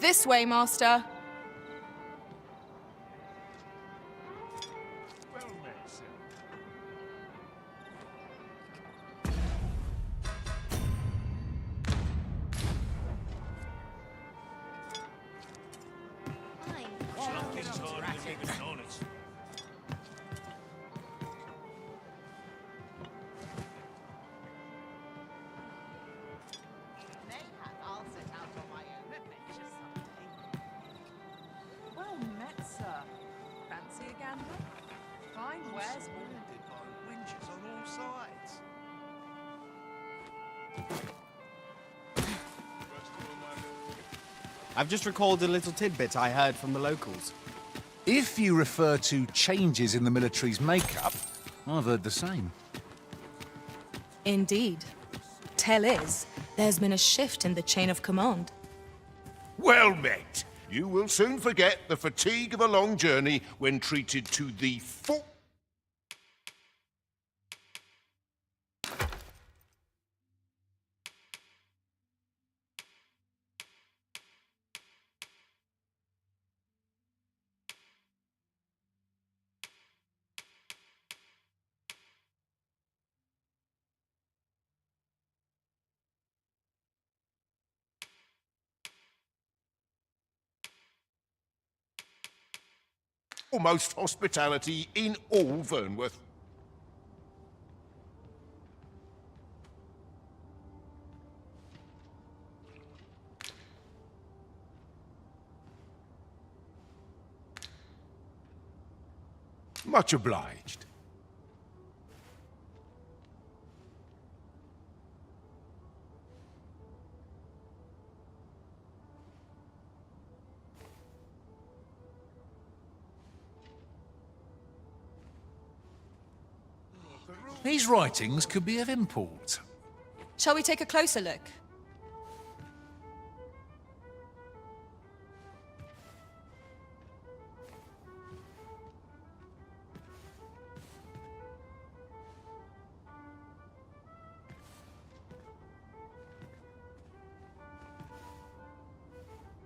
This way, Master. Well met, sir. Nothing's harder than keeping honest. Well met, sir. Fancy a gander? Fine wares. Surrounded by winches on all sides. I've just recalled a little tidbit I heard from the locals. If you refer to changes in the military's makeup, I've heard the same. Indeed. Tell is, there's been a shift in the chain of command. Well met. You will soon forget the fatigue of a long journey when treated to the full. Almost hospitality in all Vernworth. Much obliged. These writings could be of import. Shall we take a closer look?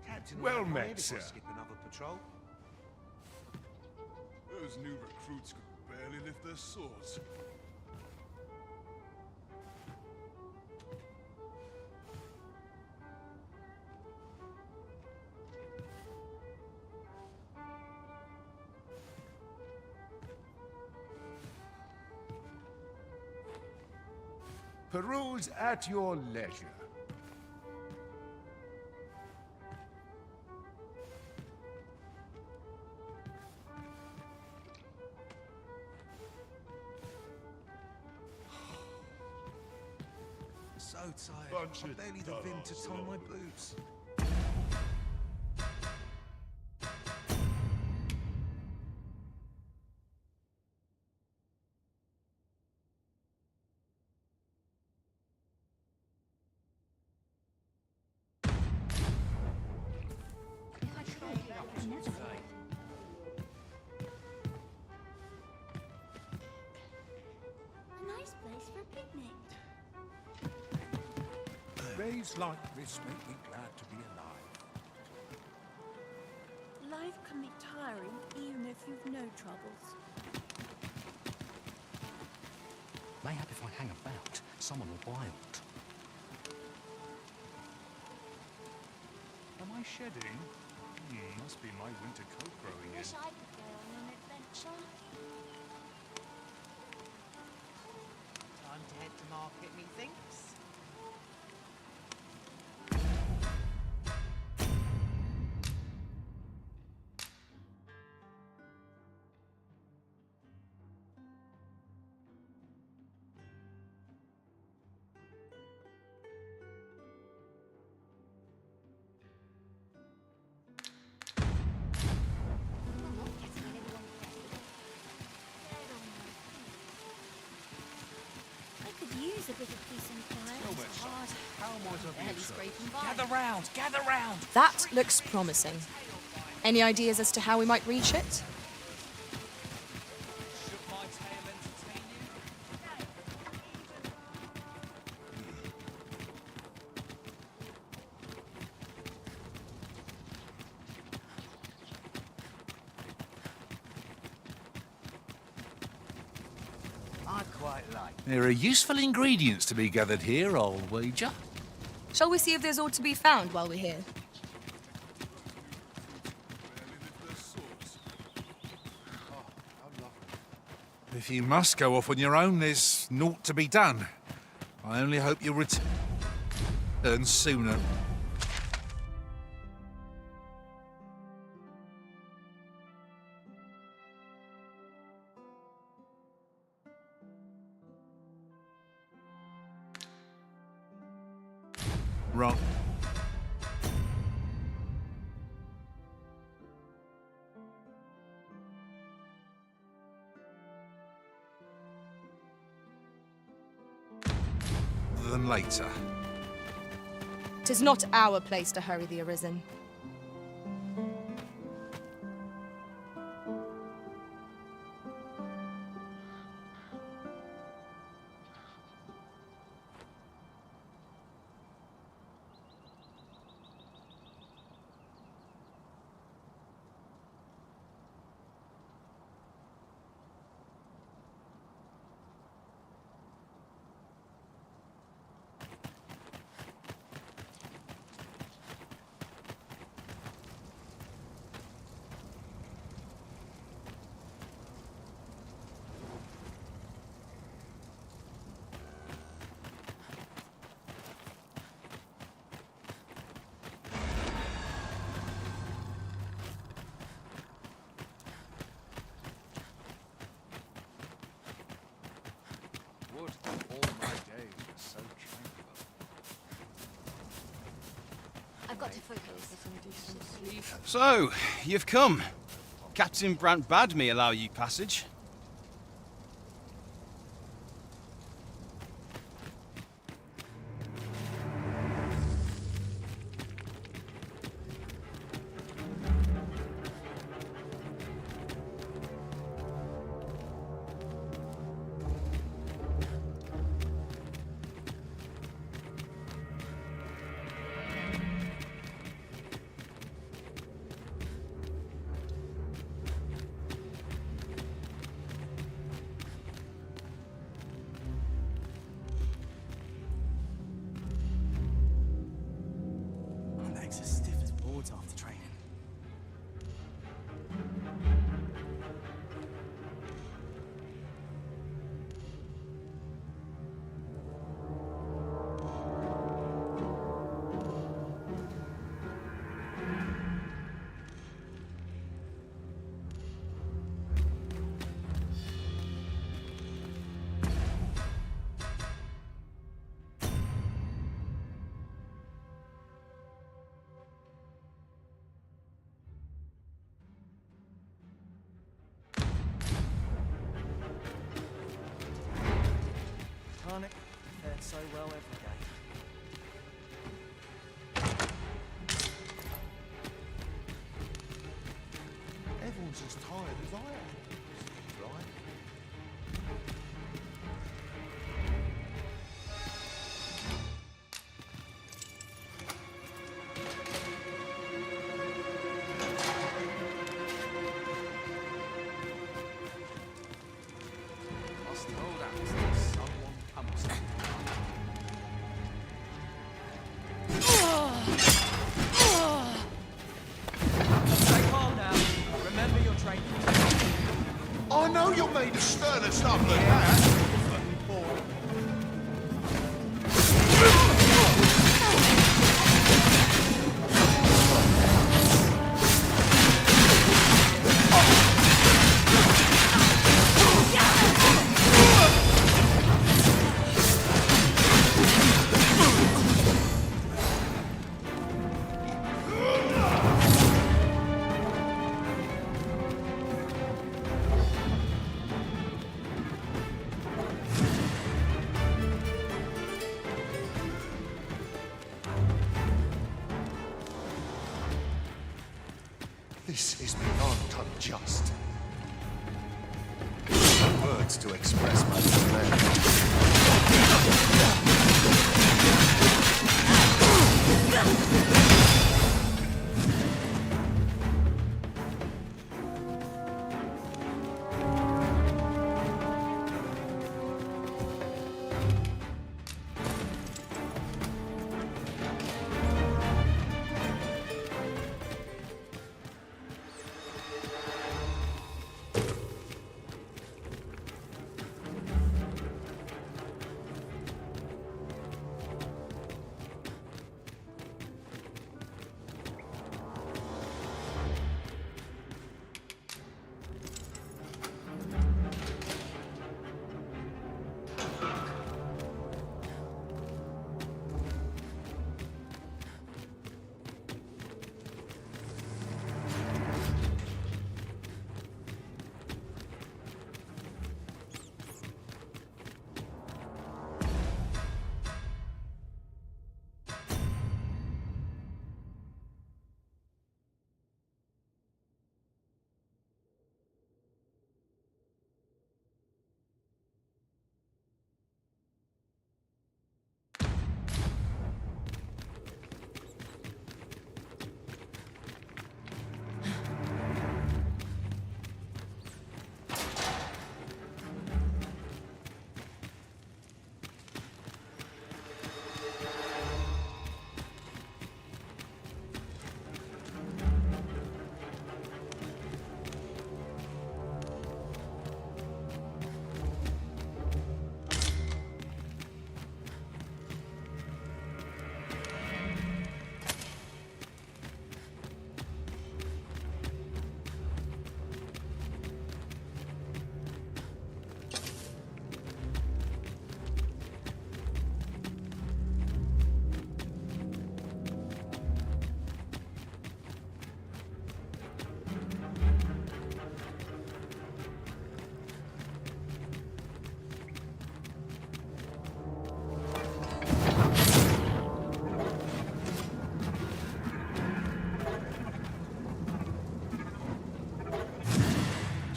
Captain, Well I'm met, ready sir. to skip another patrol. Those new recruits could barely lift their swords. Peruse at your leisure. So tired. Bunch I of barely the vim to tie my boots. A nice place for a picnic. Days like this make me glad to be alive. Life can be tiring even if you've no troubles. Mayhap if I hang about, someone will buy it. Am I shedding? Must be my winter coat growing in. Wish I could go on an adventure. Time to head to market, methinks. I could use a bit of peace and quiet. It's hard. How might I be Barely of service? scraping by. Gather round, gather round. That looks promising. Any ideas as to how we might reach it? Should my tale entertain you? I quite like. There are useful ingredients to be gathered here, I'll wager. Shall we see if there's aught to be found while we're here? If you must go off on your own, there's naught to be done. I only hope you'll return sooner. Wrong. Than later. 'Tis not our place to hurry the Arisen. Would that all my days were so tranquil. I've got to focus. So, you've come. Captain Brant bade me allow you passage. My legs are stiff as boards after training. Can't it fare so well every day? Everyone's as tired as I am. Right? Must hold out till someone comes. Stay calm now. Remember your training. I know you're made of sterner stuff than that. This is beyond unjust. Words to express my despair.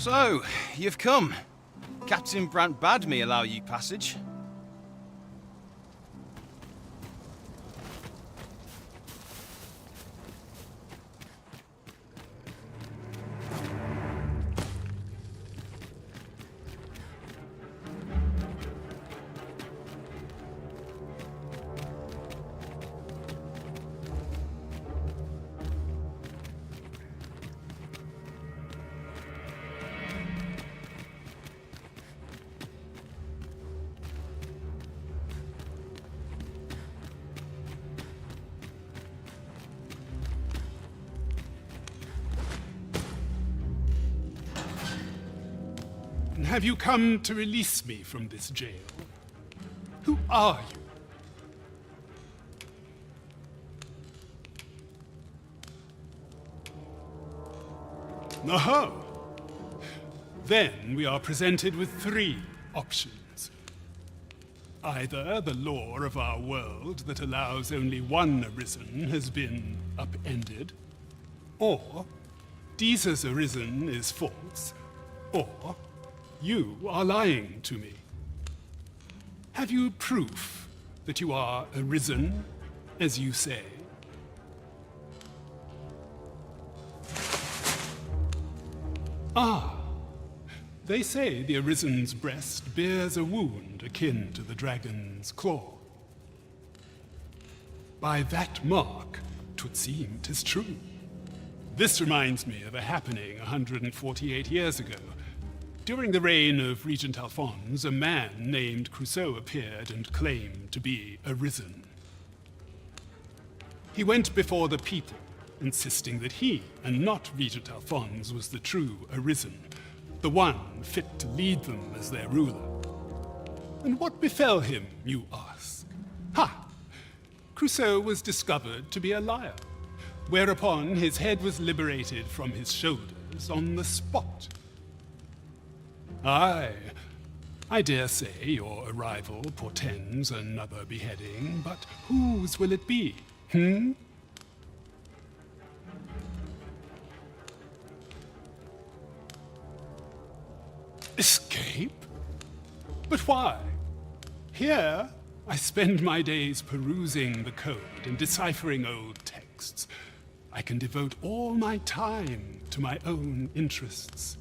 So, you've come. Captain Brant bade me allow you passage. Have you come to release me from this jail? Who are you? Aha! Then we are presented with three options. Either the law of our world that allows only one arisen has been upended, or Jesus arisen is false, or you are lying to me. Have you proof that you are arisen, as you say? Ah, they say the arisen's breast bears a wound akin to the dragon's claw. By that mark, 'twould seem 'tis true. This reminds me of a happening 148 years ago. During the reign of Regent Alphonse, a man named Crusoe appeared and claimed to be arisen. He went before the people, insisting that he, and not Regent Alphonse, was the true arisen, the one fit to lead them as their ruler. And what befell him, you ask? Ha! Crusoe was discovered to be a liar, whereupon his head was liberated from his shoulders on the spot. Aye, I dare say your arrival portends another beheading, but whose will it be, Escape? But why? Here, I spend my days perusing the code and deciphering old texts. I can devote all my time to my own interests.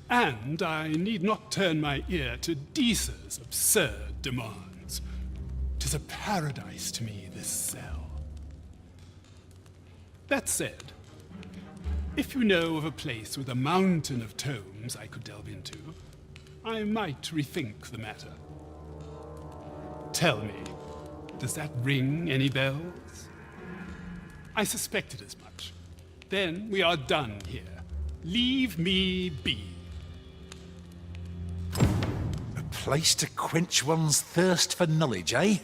And I need not turn my ear to Deesa's absurd demands. 'Tis a paradise to me, this cell. That said, if you know of a place with a mountain of tomes I could delve into, I might rethink the matter. Tell me, does that ring any bells? I suspected as much. Then we are done here. Leave me be. Place to quench one's thirst for knowledge, eh?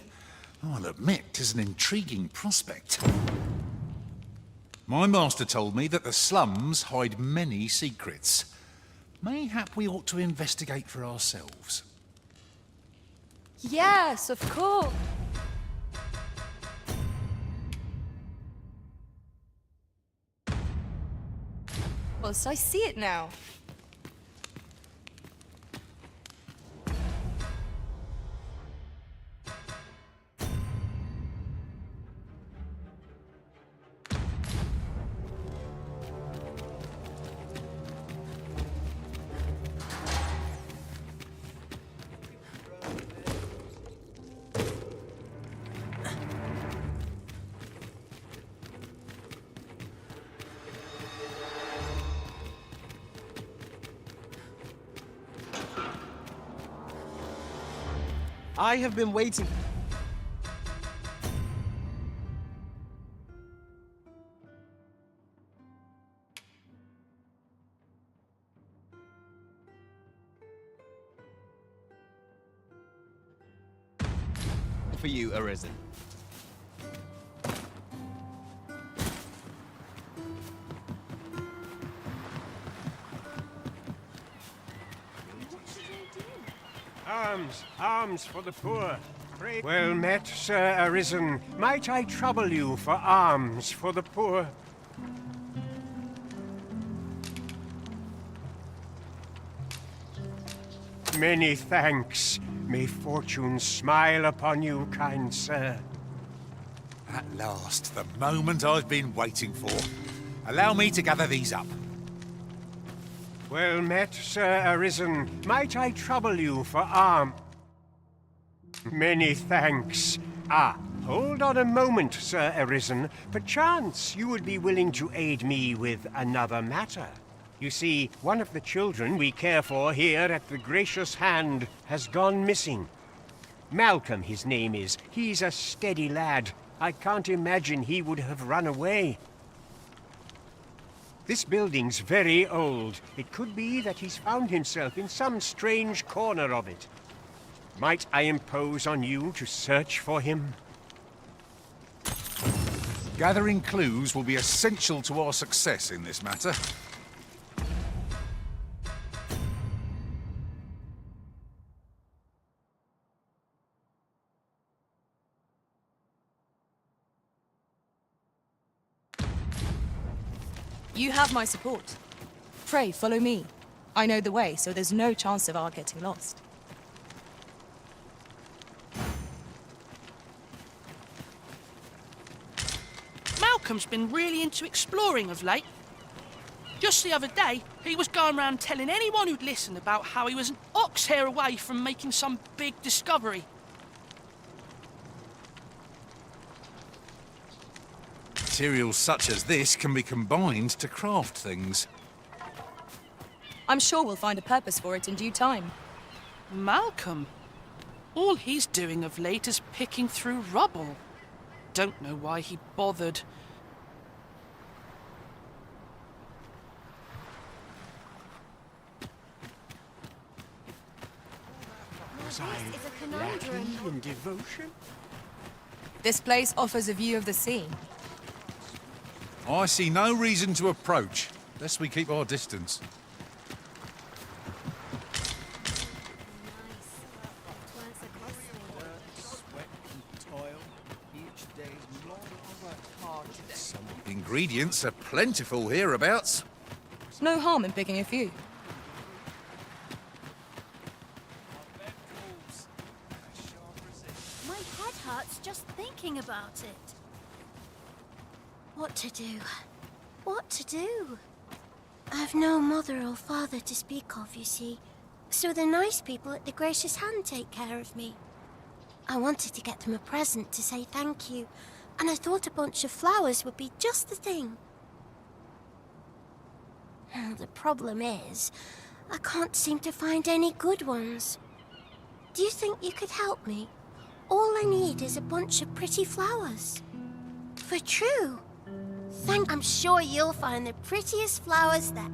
I'll admit 'tis an intriguing prospect. My master told me that the slums hide many secrets. Mayhap we ought to investigate for ourselves. Yes, of course. Well, so I see it now. I have been waiting. For you, Arisen. Arms, arms for the poor. Pray. Well met, Sir Arisen. Might I trouble you for alms for the poor? Many thanks. May fortune smile upon you, kind sir. At last, the moment I've been waiting for. Allow me to gather these up. Well met, Sir Arisen. Might I trouble you for Many thanks. Hold on a moment, Sir Arisen. Perchance you would be willing to aid me with another matter. You see, one of the children we care for here at the Gracious Hand has gone missing. Malcolm, his name is. He's a steady lad. I can't imagine he would have run away. This building's very old. It could be that he's found himself in some strange corner of it. Might I impose on you to search for him? Gathering clues will be essential to our success in this matter. You have my support. Pray, follow me. I know the way, so there's no chance of our getting lost. Malcolm's been really into exploring of late. Just the other day, he was going around telling anyone who'd listen about how he was an ox hair away from making some big discovery. Materials such as this can be combined to craft things. I'm sure we'll find a purpose for it in due time. Malcolm? All he's doing of late is picking through rubble. Don't know why he bothered. Was I lacking in devotion? This place offers a view of the sea. I see no reason to approach, lest we keep our distance. Ingredients are plentiful hereabouts. No harm in picking a few. My head hurts just thinking about it. What to do? What to do? I've no mother or father to speak of, you see. So the nice people at the Gracious Hand take care of me. I wanted to get them a present to say thank you, and I thought a bunch of flowers would be just the thing. The problem is, I can't seem to find any good ones. Do you think you could help me? All I need is a bunch of pretty flowers. For true. I'm sure you'll find the prettiest flowers there.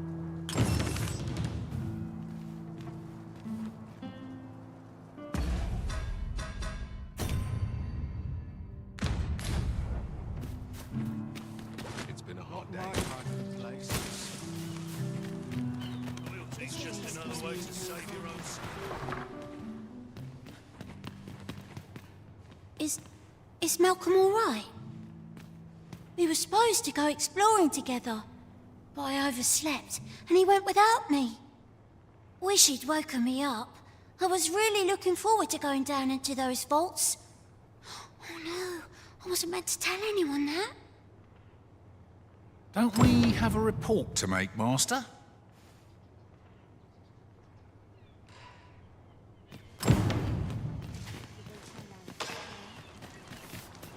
It's been a hot day. Loyalty's just another way to save your own skin. Is Malcolm all right? We were supposed to go exploring together, but I overslept and he went without me. Wish he'd woken me up. I was really looking forward to going down into those vaults. Oh no, I wasn't meant to tell anyone that. Don't we have a report to make, Master?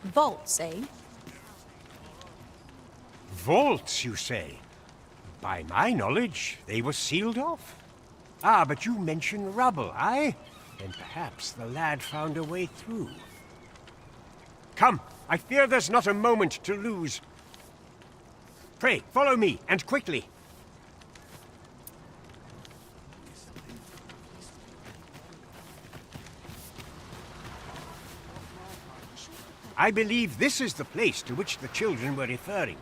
Vaults, eh? Vaults, you say? By my knowledge, they were sealed off. Ah, but you mentioned rubble, aye? Then perhaps the lad found a way through. Come, I fear there's not a moment to lose. Pray, follow me, and quickly. I believe this is the place to which the children were referring.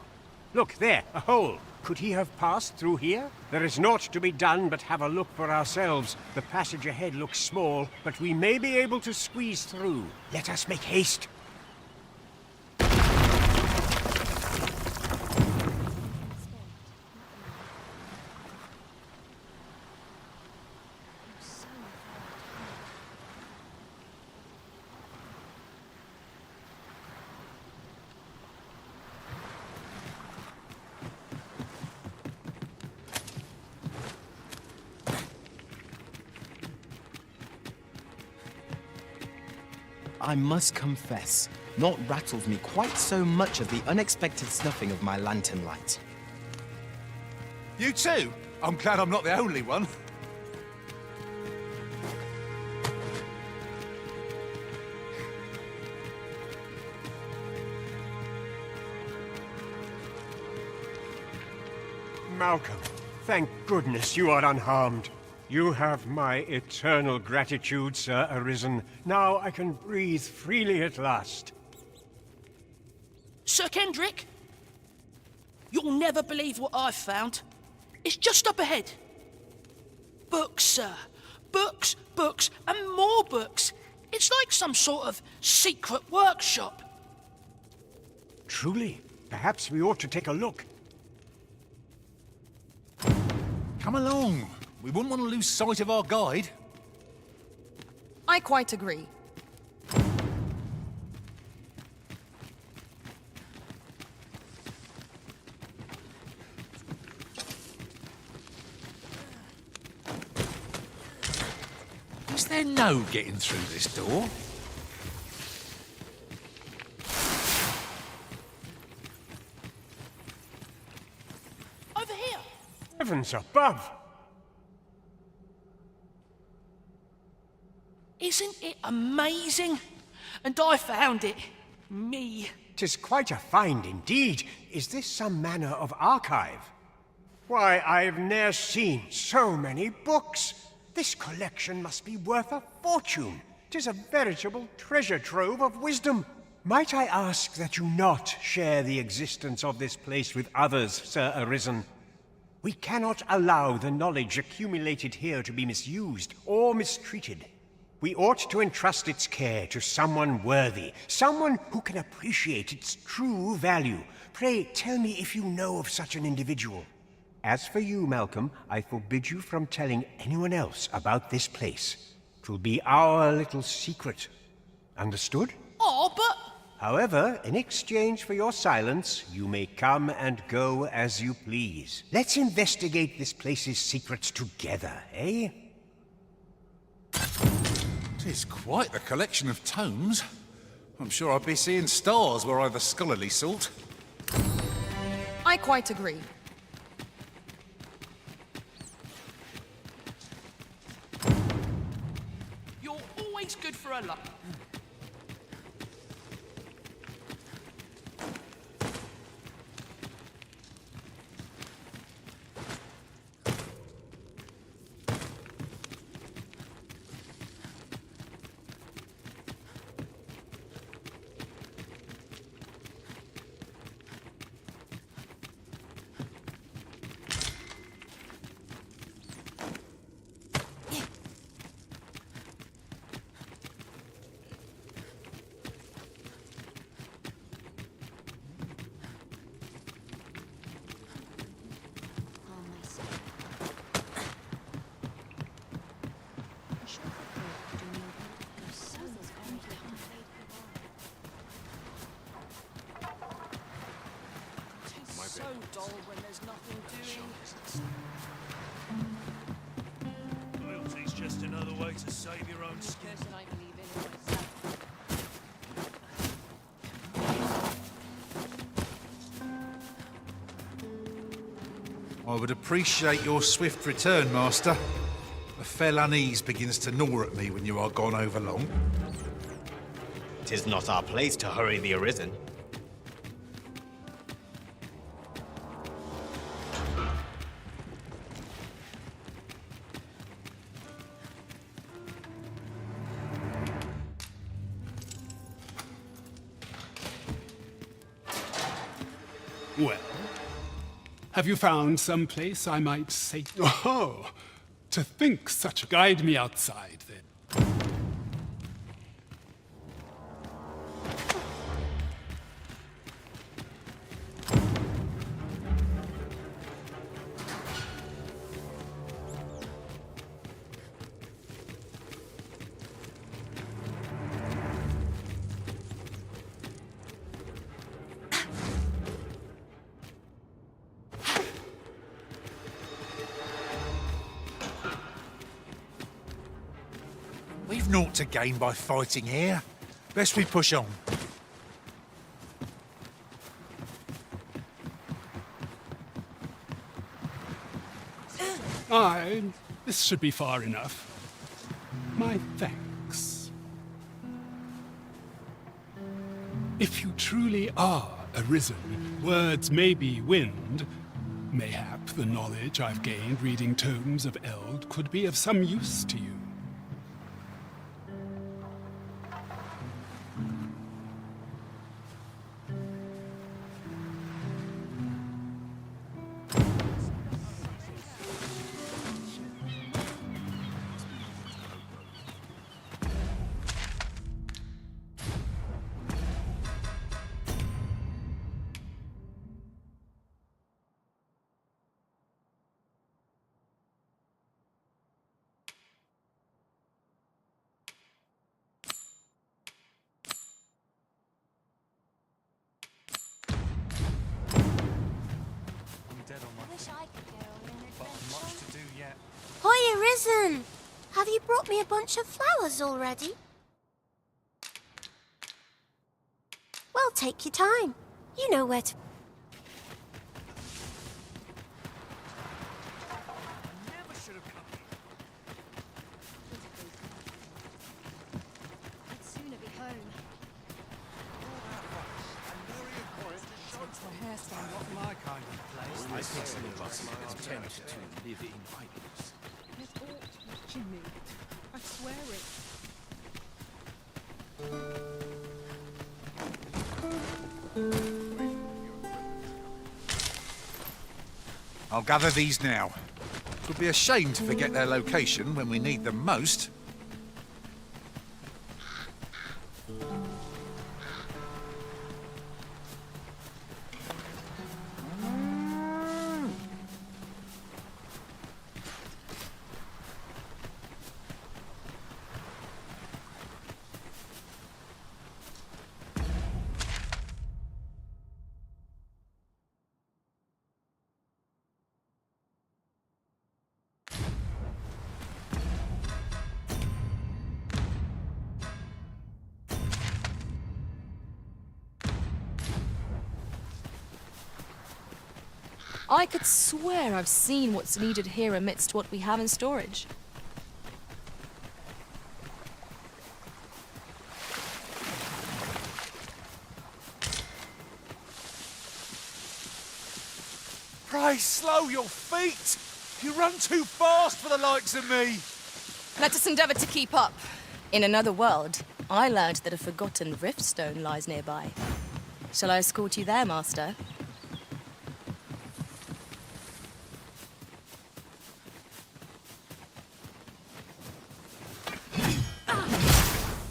Look, there, a hole. Could he have passed through here? There is naught to be done but have a look for ourselves. The passage ahead looks small, but we may be able to squeeze through. Let us make haste. I must confess, naught rattles me quite so much as the unexpected snuffing of my lantern light. You too? I'm glad I'm not the only one. Malcolm, thank goodness you are unharmed. You have my eternal gratitude, Sir Arisen. Now I can breathe freely at last. Sir Kendrick? You'll never believe what I've found. It's just up ahead. Books, sir. Books, books, and more books. It's like some sort of secret workshop. Truly, perhaps we ought to take a look. Come along. We wouldn't want to lose sight of our guide. I quite agree. Is there no getting through this door? Over here. Heavens above! Isn't it amazing? And I found it. Me. 'Tis quite a find indeed. Is this some manner of archive? Why, I've ne'er seen so many books. This collection must be worth a fortune. 'Tis a veritable treasure trove of wisdom. Might I ask that you not share the existence of this place with others, Sir Arisen? We cannot allow the knowledge accumulated here to be misused or mistreated. We ought to entrust its care to someone worthy, someone who can appreciate its true value. Pray tell me if you know of such an individual. As for you, Malcolm, I forbid you from telling anyone else about this place. 'Twill be our little secret. Understood? Oh, but... However, in exchange for your silence, you may come and go as you please. Let's investigate this place's secrets together, eh? 'Tis quite the collection of tomes. I'm sure I'd be seeing stars were I the scholarly sort. I quite agree. You're always good for a lot. So dull when there's nothing doing. Loyalty's just another way to save your own skin. I would appreciate your swift return, Master. A fell unease begins to gnaw at me when you are gone over long. 'Tis not our place to hurry the Arisen. Well, have you found some place I might say? Oh, to think such. Guide me outside, then. We've naught to gain by fighting here. Best we push on. This should be far enough. My thanks. If you truly are arisen, words may be wind. Mayhap the knowledge I've gained reading tomes of Eld could be of some use to you. Hoy, Arisen! Have you brought me a bunch of flowers already? Well, take your time. You know where to... I'd sooner be home. My hairstyle not my kind of place. I think some of us tend to live in idleness. It ought watching me. I swear it. I'll gather these now. It would be a shame to forget their location when we need them most. I could swear I've seen what's needed here amidst what we have in storage. Pray, slow your feet! You run too fast for the likes of me! Let us endeavor to keep up. In another world, I learned that a forgotten riftstone lies nearby. Shall I escort you there, Master?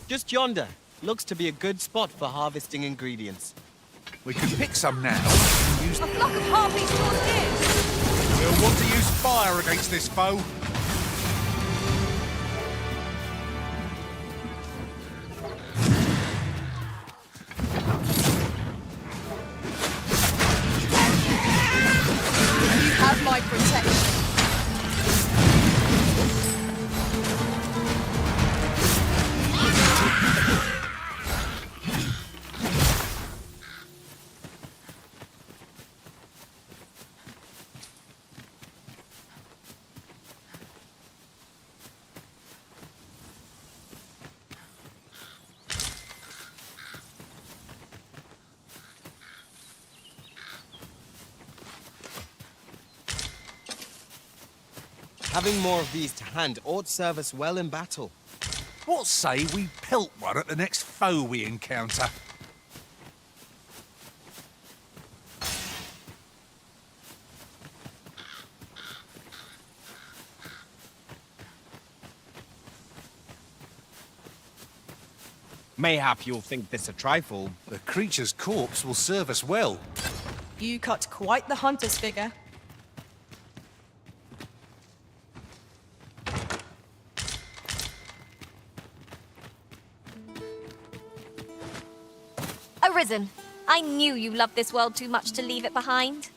Just yonder. Looks to be a good spot for harvesting ingredients. We can pick some now and use... A flock of harpies drawn near! We'll want to use fire against this foe. You have my protection. Having more of these to hand ought serve us well in battle. What say we pelt one at the next foe we encounter? Mayhap you'll think this a trifle. The creature's corpse will serve us well. You cut quite the hunter's figure. Arisen, I knew you loved this world too much to leave it behind.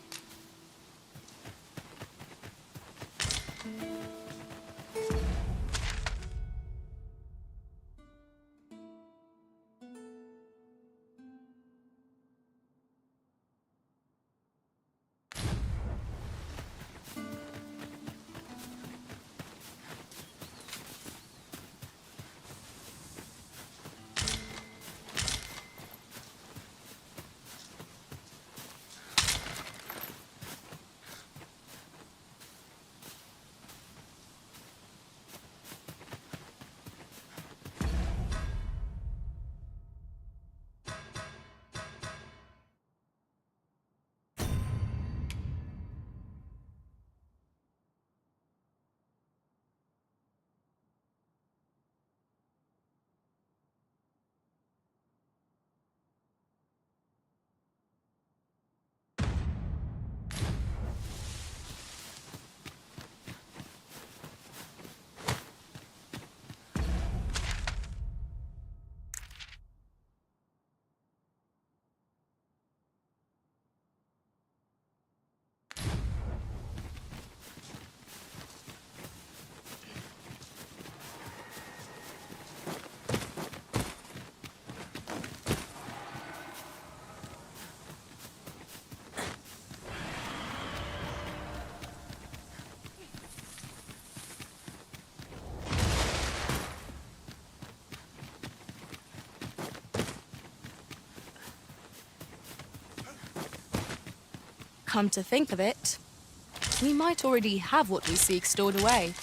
Come to think of it, we might already have what we seek stored away.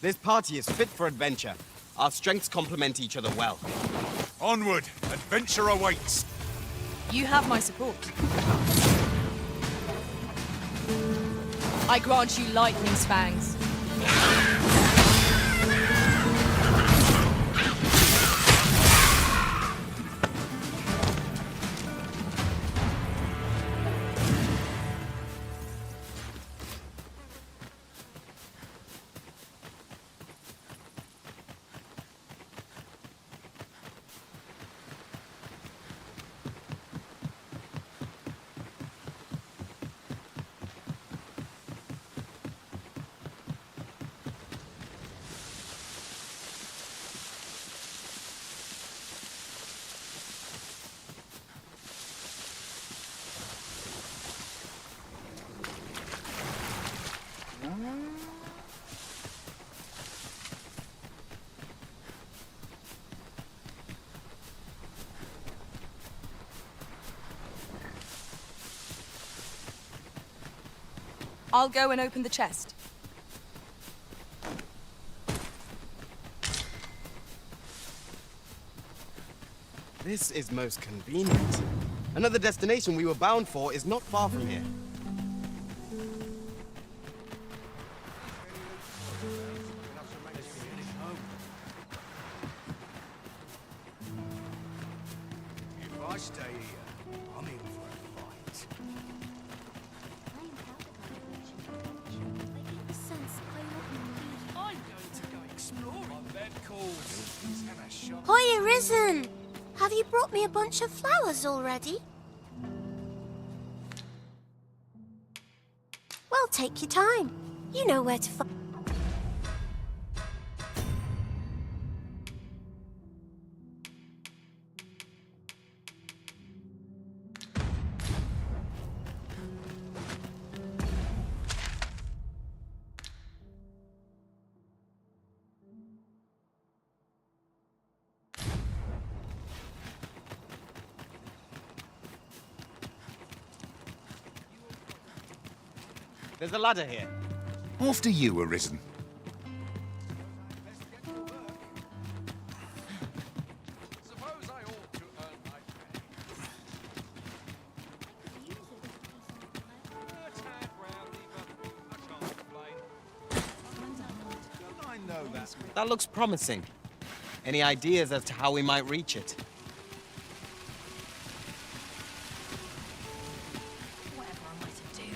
This party is fit for adventure. Our strengths complement each other well. Onward! Adventure awaits! You have my support. I grant you lightning's fangs. I'll go and open the chest. This is most convenient. Another destination we were bound for is not far from here. If I stay here, I'm in for a fight. I'm going to go exploring. My bed calls. He's had a shot. Hoy, Arisen! Have you brought me a bunch of flowers already? Well, take your time. You know where to find. There's a ladder here. After you, Arisen. Suppose I ought to earn my pay. Tad round, even. I can't complain. I know that. That looks promising. Any ideas as to how we might reach it? Whatever am I to do?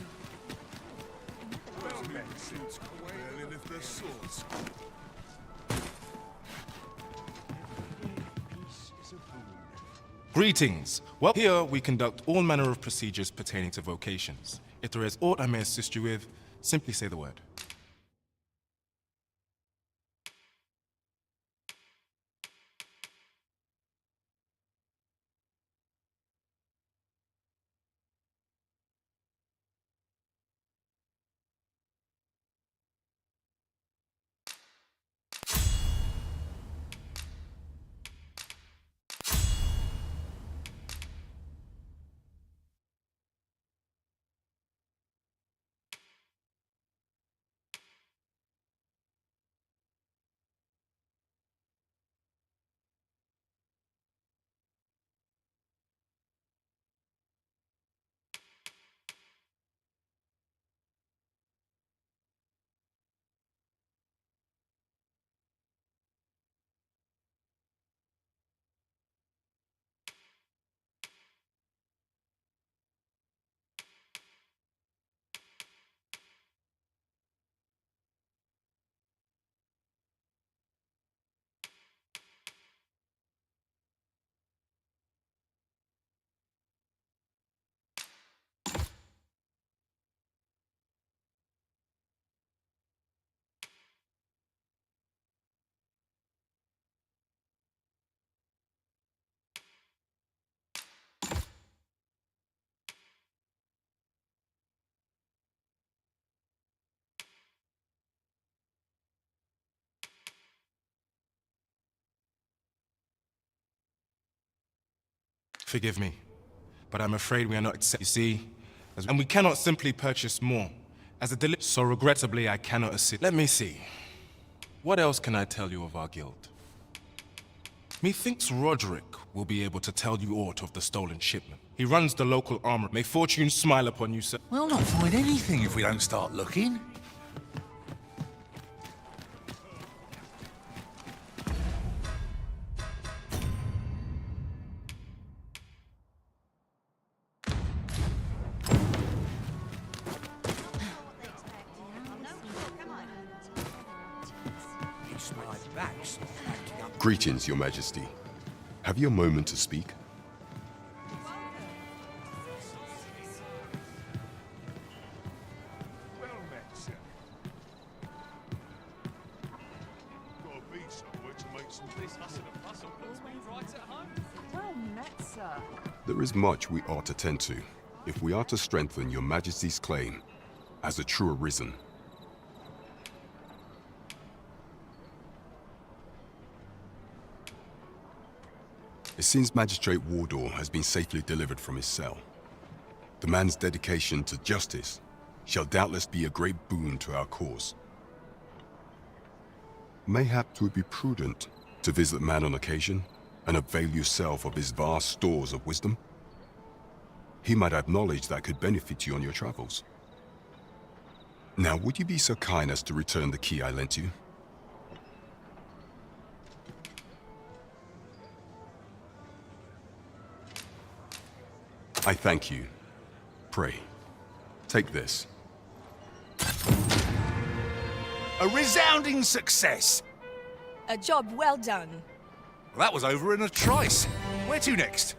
Greetings. Well, here we conduct all manner of procedures pertaining to vocations. If there is aught I may assist you with, simply say the word. Forgive me, but I'm afraid we are not accept. You see, and we cannot simply purchase more. As a so regrettably, I cannot assist. Let me see. What else can I tell you of our guild? Methinks Roderick will be able to tell you aught of the stolen shipment. He runs the local armor. May fortune smile upon you, sir. We'll not find anything if we don't start looking. Greetings, Your Majesty. Have you a moment to speak? Well met, sir. Gotta be somewhere to make some this hustle and bustle puts me right at home. Well met, sir. There is much we ought to tend to if we are to strengthen Your Majesty's claim as a true Arisen. It seems Magistrate Wardor has been safely delivered from his cell. The man's dedication to justice shall doubtless be a great boon to our cause. Mayhap it would be prudent to visit the man on occasion and avail yourself of his vast stores of wisdom. He might have knowledge that could benefit you on your travels. Now, would you be so kind as to return the key I lent you? I thank you. Pray, take this. A resounding success! A job well done. Well, that was over in a trice. Where to next?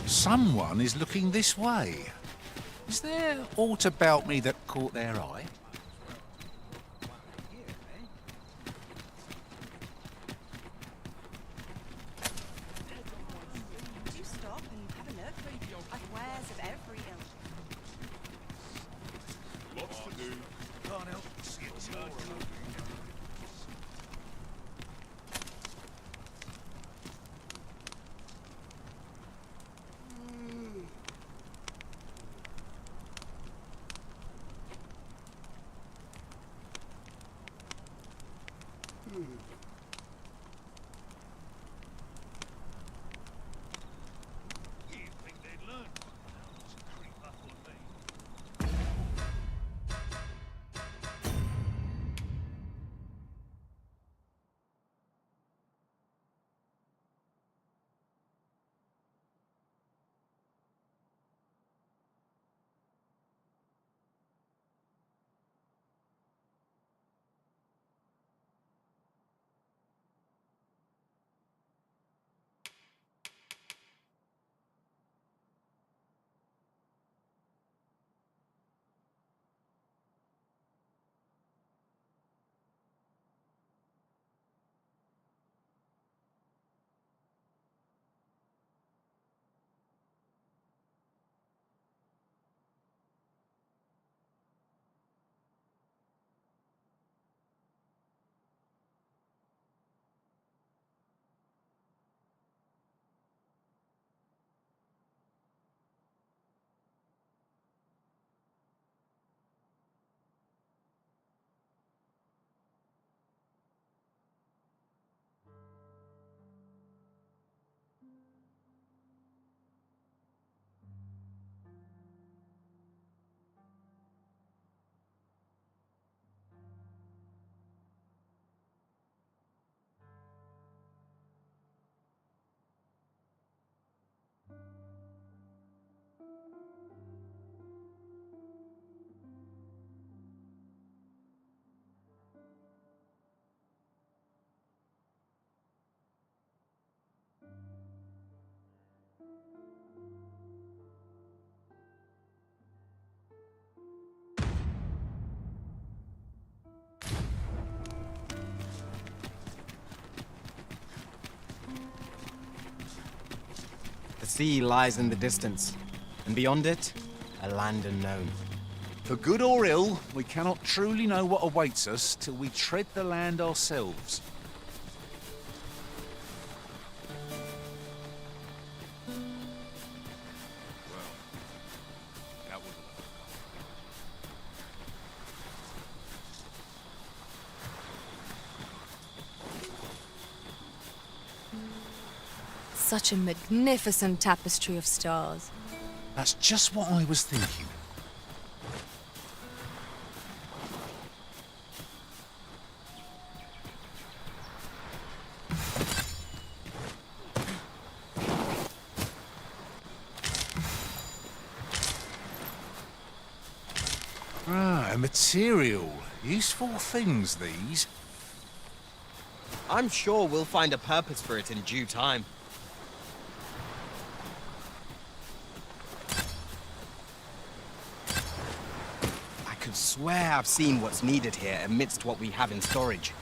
Someone is looking this way. Is there aught about me that caught their eye? Do stop and have a look. I've wares of every ilk. Lots to do. Can't help but see it turn. sea lies in the distance, and beyond it, a land unknown. For good or ill, we cannot truly know what awaits us till we tread the land ourselves. Such a magnificent tapestry of stars. That's just what I was thinking. Ah, a material. Useful things, these. I'm sure we'll find a purpose for it in due time. I could swear I've seen what's needed here amidst what we have in storage.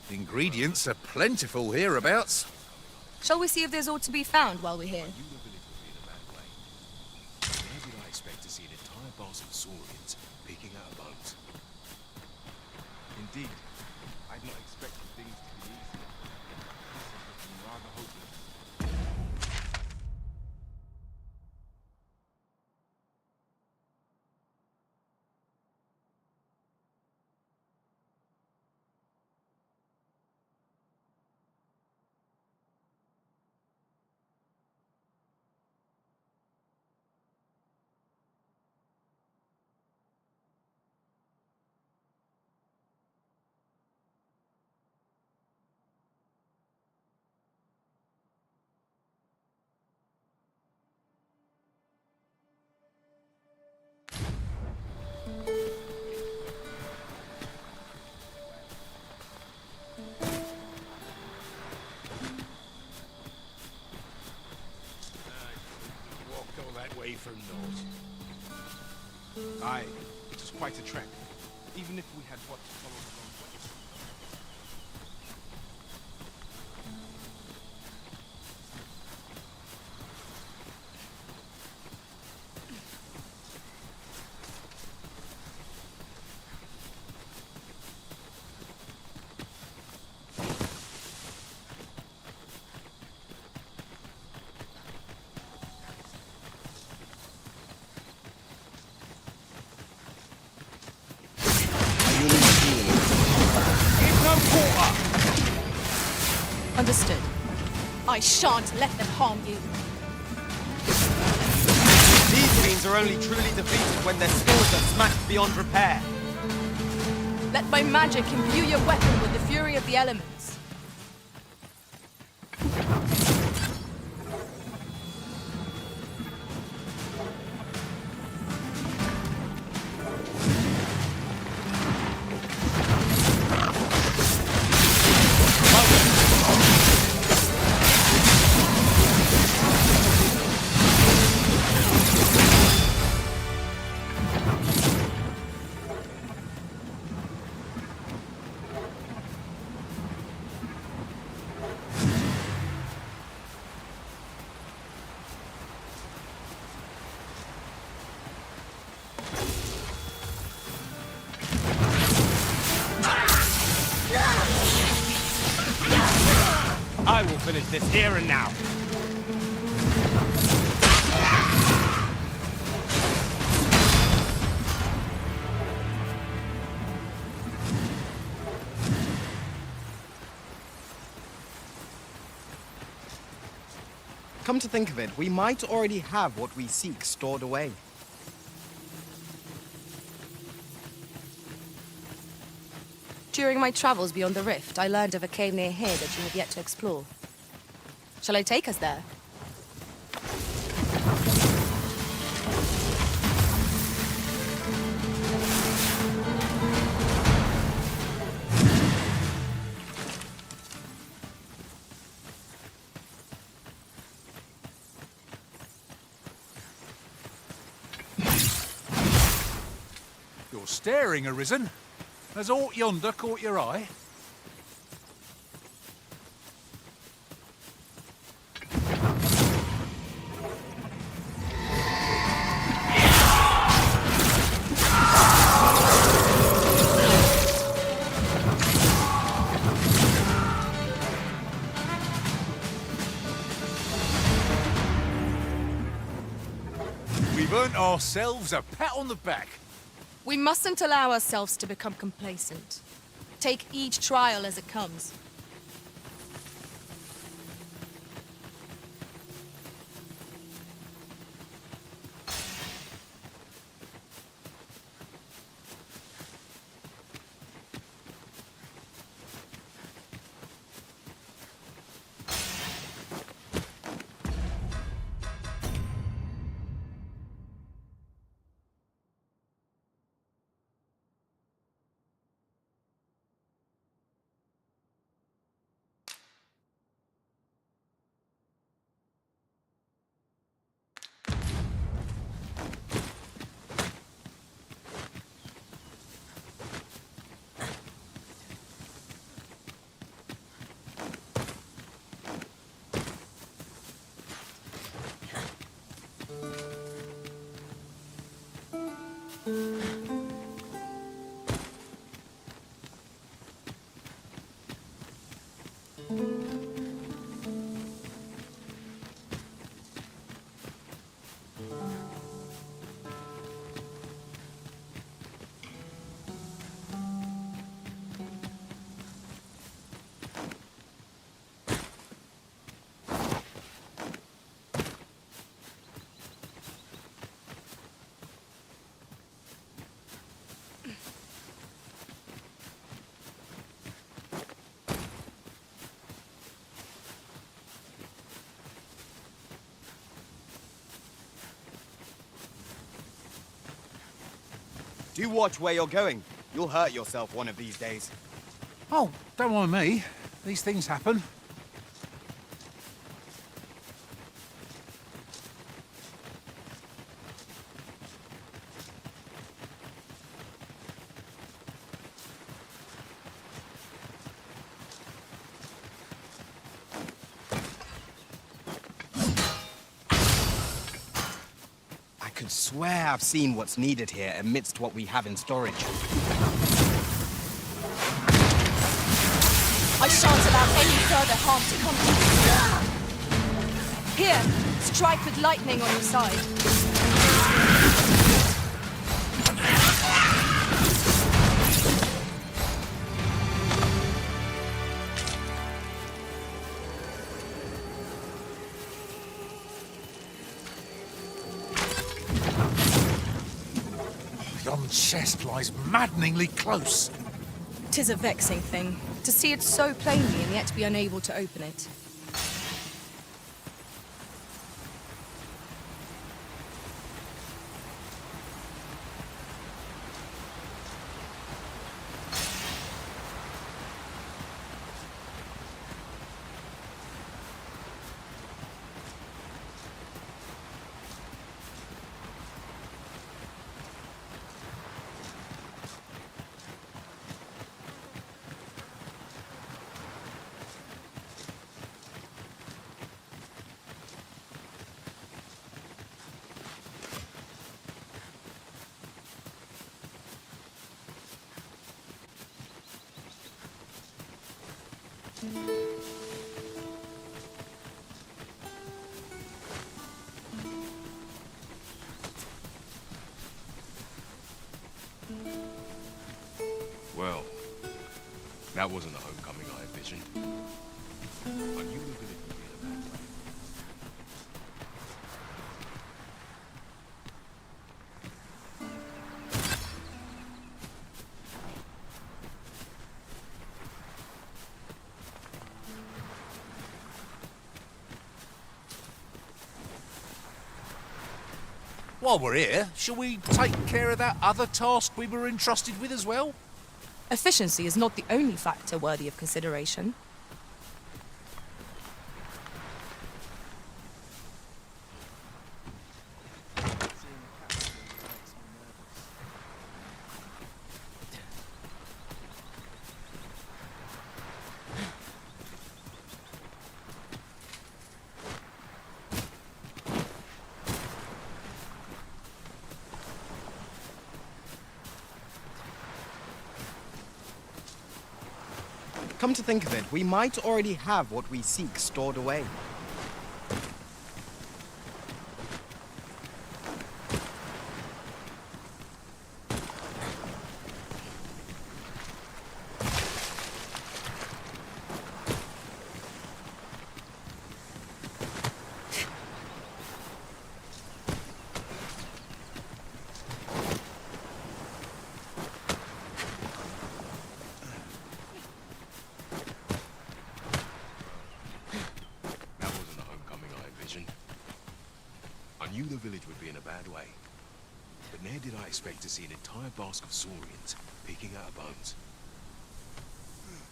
Ingredients are plentiful hereabouts. Shall we see if there's aught to be found while we're here? Where did I expect to see an entire boss of saurians picking out a boat? Indeed, I'd not expected things to be easy. This is looking rather hopeless. Walked all that way for naught. Aye, it was quite a trek, even if we had what to follow the wrong way. Understood. I shan't let them harm you. These beings are only truly defeated when their skills are smashed beyond repair. Let my magic imbue your weapon with the fury of the elements. I will finish this here and now. Come to think of it, we might already have what we seek stored away. During my travels beyond the rift, I learned of a cave near here that you have yet to explore. Shall I take us there? You're staring, Arisen. Has aught yonder caught your eye? We've earned ourselves a pat on the back. We mustn't allow ourselves to become complacent. Take each trial as it comes. Do watch where you're going. You'll hurt yourself one of these days. Oh, don't mind me. These things happen. I swear I've seen what's needed here amidst what we have in storage. I shan't allow any further harm to come to you. Here, strike with lightning on your side. Yon chest lies maddeningly close. 'Tis a vexing thing, to see it so plainly and yet be unable to open it. Well, that wasn't the homecoming I envisioned. I knew we were going to be in a bad way. While we're here, shall we take care of that other task we were entrusted with as well? Efficiency is not the only factor worthy of consideration. Come to think of it, we might already have what we seek stored away. I knew the village would be in a bad way, but ne'er did I expect to see an entire basque of saurians picking out of bones.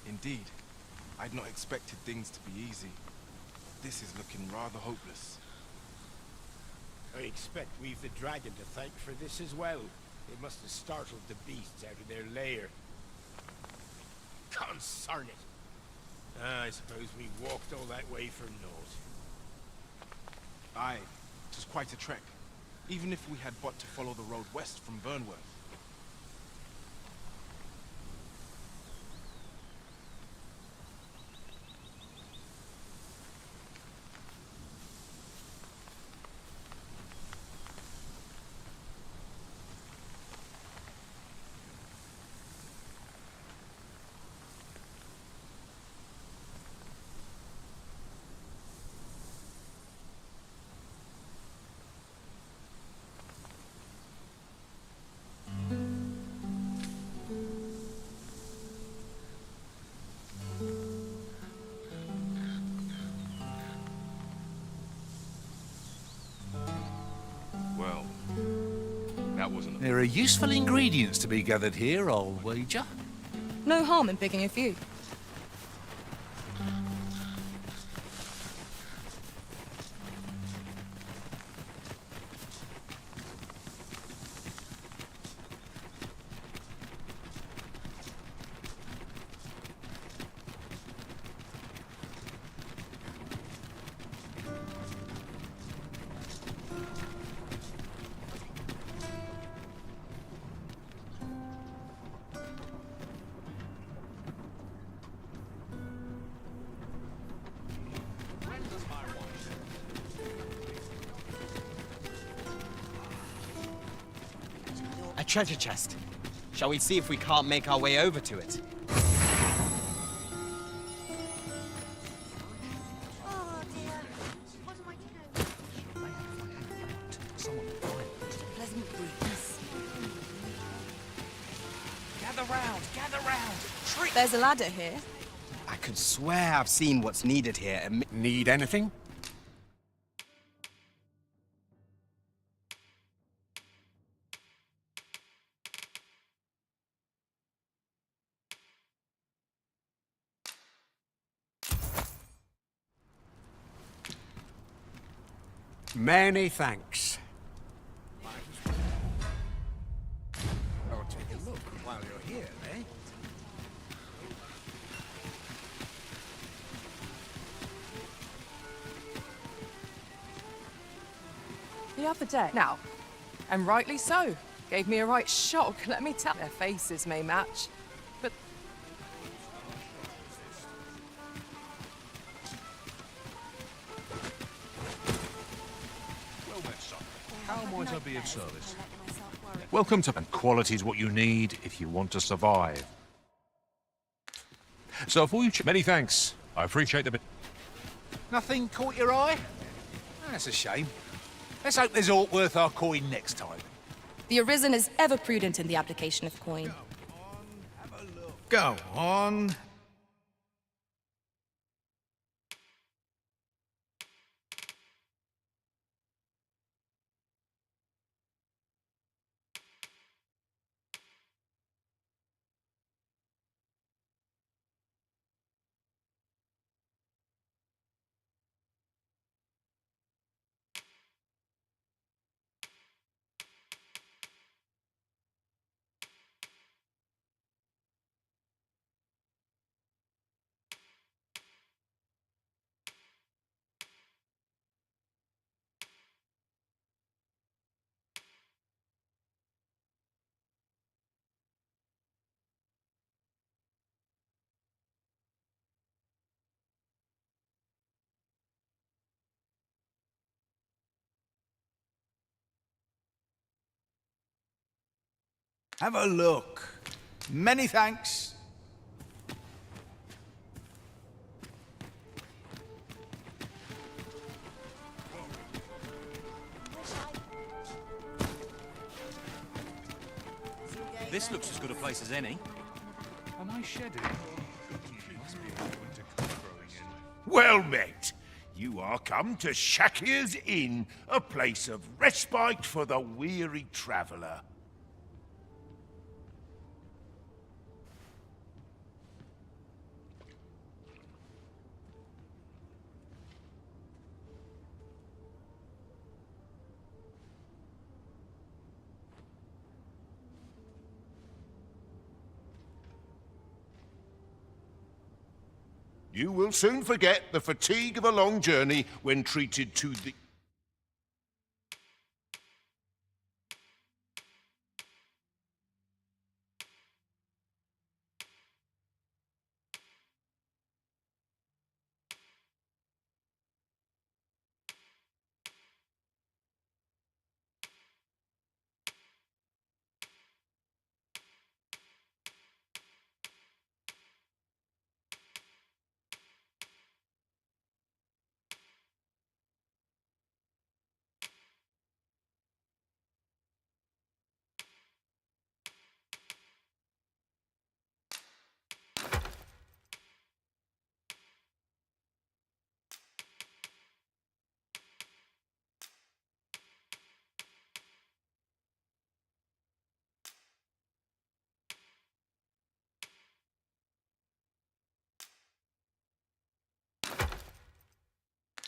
Indeed, I'd not expected things to be easy. This is looking rather hopeless. I expect we've the dragon to thank for this as well. It must have startled the beasts out of their lair. Consarn it! I suppose we walked all that way for naught. Aye, it was quite a trek. Even if we had but to follow the road west from Vernworth. Well, that wasn't... There are useful ingredients to be gathered here, I'll wager. No harm in picking a few. A treasure chest. Shall we see if we can't make our way over to it? Oh dear. What am I to do? Someone will find it. Pleasant breeze. Gather round! There's a ladder here. I could swear I've seen what's needed here. Need anything? Many thanks. I'll take a look while you're here, eh? The other day. Now, and rightly so. Gave me a right shock, let me tell. Their faces may match, but How might I be of service? Welcome to... And quality is what you need if you want to survive. So for you... Many thanks. I appreciate the bit. Nothing caught your eye? That's a shame. Let's hope there's aught worth our coin next time. The Arisen is ever prudent in the application of coin. Go on. Have a look. Many thanks. This looks as good a place as any. Am I shedding? Must be my winter coat growing in. Well met. You are come to Shakir's Inn, a place of respite for the weary traveller. You will soon forget the fatigue of a long journey when treated to the...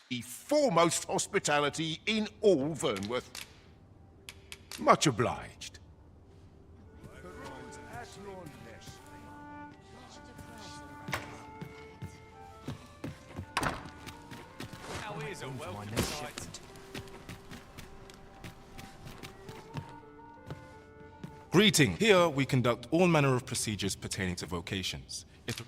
the foremost hospitality in all Vernworth. Much obliged. How is a welcome sight? Greeting. Here we conduct all manner of procedures pertaining to vocations. If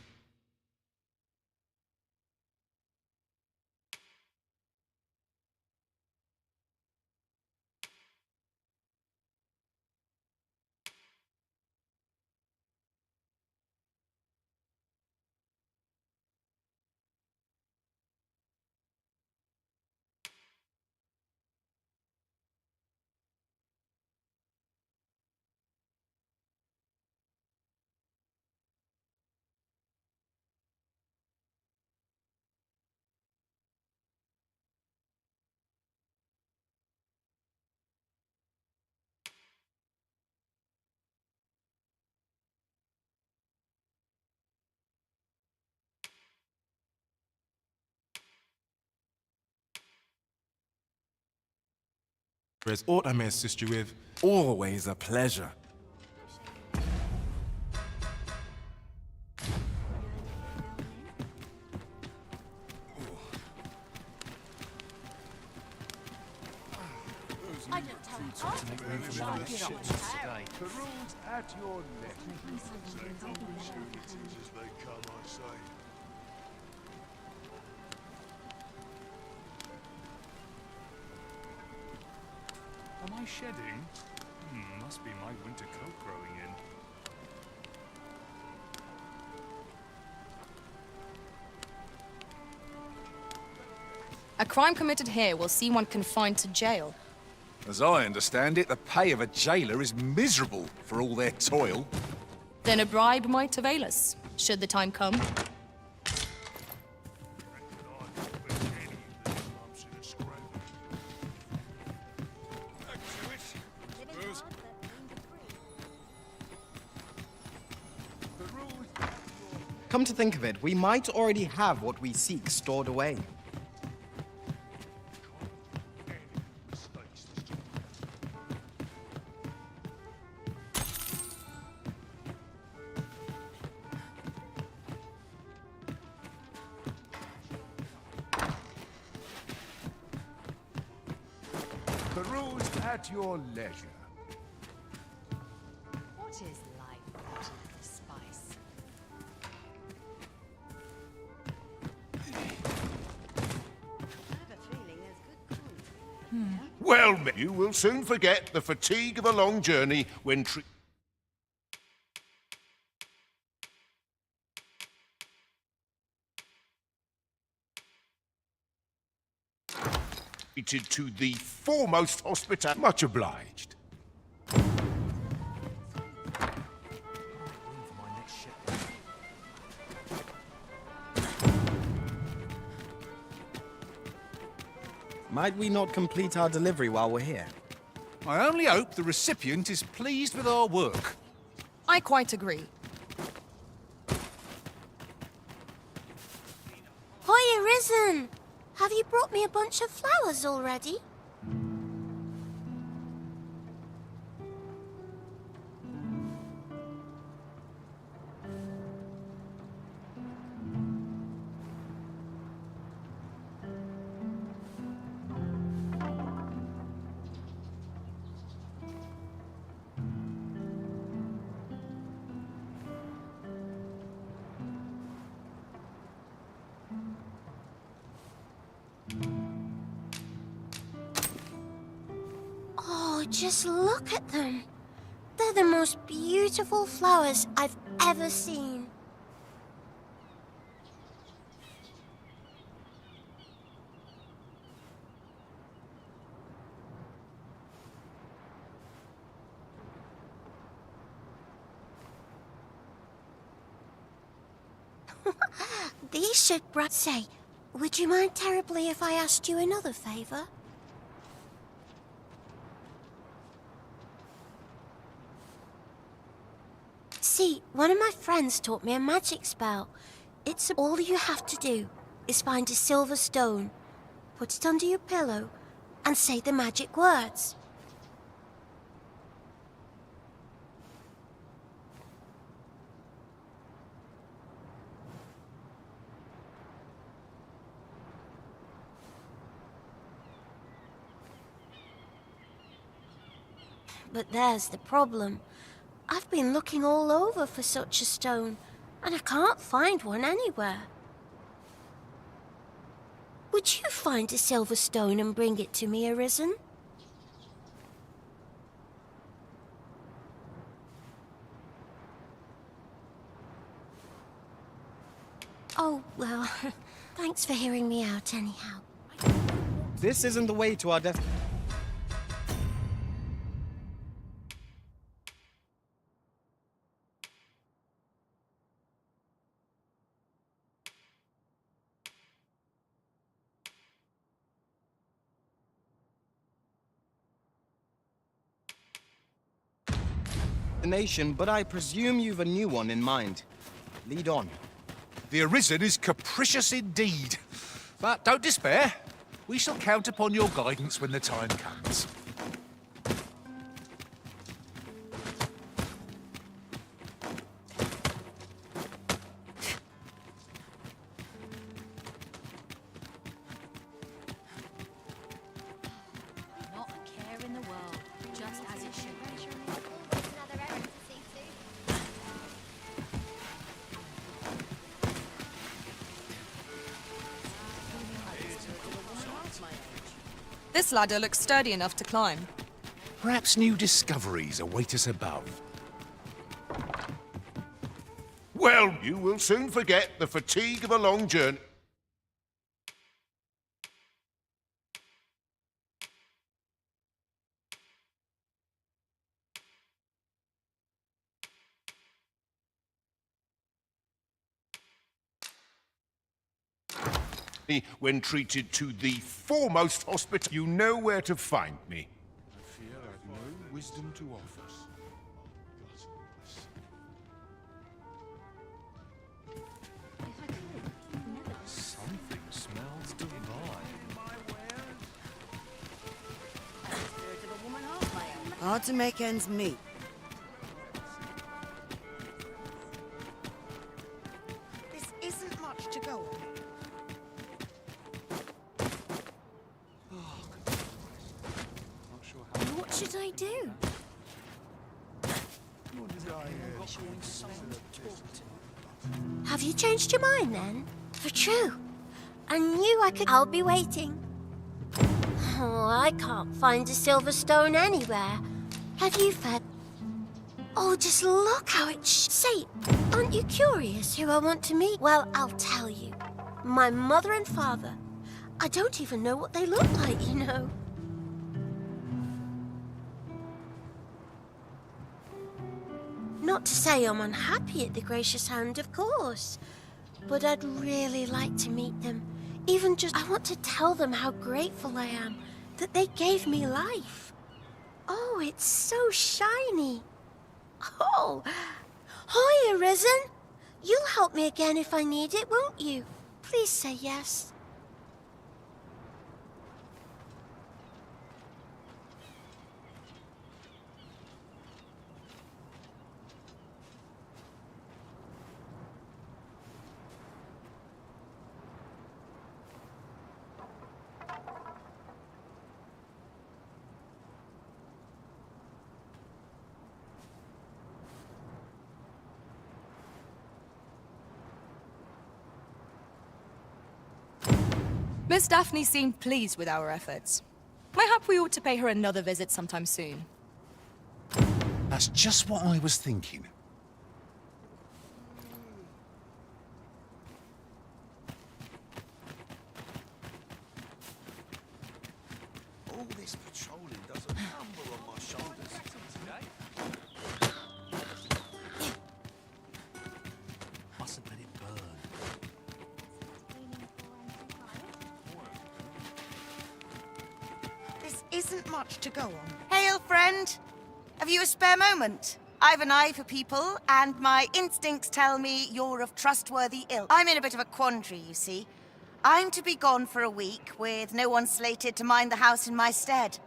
there is aught I may assist you with, always a pleasure. The rules at your neck. Take opportunities as they come, I say. Am I shedding? Must be my winter coat growing in. A crime committed here will see one confined to jail. As I understand it, the pay of a jailer is miserable for all their toil. Then a bribe might avail us, should the time come. Come to think of it, we might already have what we seek stored away. The rules at your leisure. What is life without a little spice? I have a feeling there's good cause. Well, you will soon forget the fatigue of a long journey when treated to the foremost hospital. Much obliged. Might we not complete our delivery while we're here? I only hope the recipient is pleased with our work. I quite agree. Hoya Risen! Have you brought me a bunch of flowers already? Oh, just look at them. They're the most beautiful flowers I've ever seen. These should say, would you mind terribly if I asked you another favor? See, one of my friends taught me a magic spell. It's all you have to do is find a silver stone, put it under your pillow, and say the magic words. But there's the problem. I've been looking all over for such a stone, and I can't find one anywhere. Would you find a silver stone and bring it to me, Arisen? Oh, well, thanks for hearing me out anyhow. This isn't the way to our destination, but I presume you've a new one in mind. Lead on. The Arisen is capricious indeed. But don't despair. We shall count upon your guidance when the time comes. Not a care in the world, just as it should be. This ladder looks sturdy enough to climb. Perhaps new discoveries await us above. Well, you will soon forget the fatigue of a long journey. When treated to the foremost hospital, you know where to find me. I fear I've no wisdom to offer. Something smells divine. Hard to make ends meet. This isn't much to go on. What should I do? Have you changed your mind then? For true. I knew I could. I'll be waiting. Oh, I can't find a silver stone anywhere. Have you fed? Oh, just look how it's say, aren't you curious who I want to meet? Well, I'll tell you. My mother and father. I don't even know what they look like, you know. Not to say I'm unhappy at the gracious hand, of course. But I'd really like to meet them. Even just, I want to tell them how grateful I am that they gave me life. Oh, it's so shiny. Oh, hi, Arisen. You'll help me again if I need it, won't you? Please say yes. Miss Daphne seemed pleased with our efforts. Mayhap we ought to pay her another visit sometime soon. That's just what I was thinking. All this patrolling does a number on my shoulders. Mustn't let it burn. This isn't much to go on. Hail, friend! Have you a spare moment? I've an eye for people, and my instincts tell me you're of trustworthy ilk. I'm in a bit of a quandary, you see. I'm to be gone for a week, with no one slated to mind the house in my stead.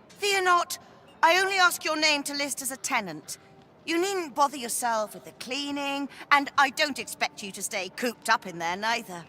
Fear not. I only ask your name to list as a tenant. You needn't bother yourself with the cleaning, and I don't expect you to stay cooped up in there, neither.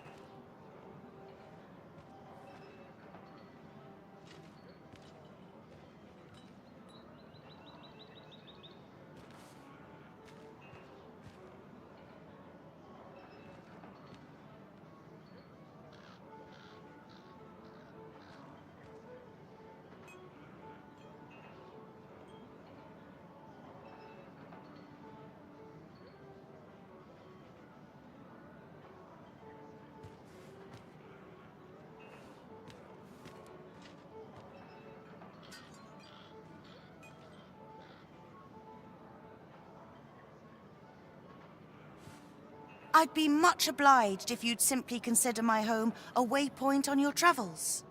I'd be much obliged if you'd simply consider my home a waypoint on your travels.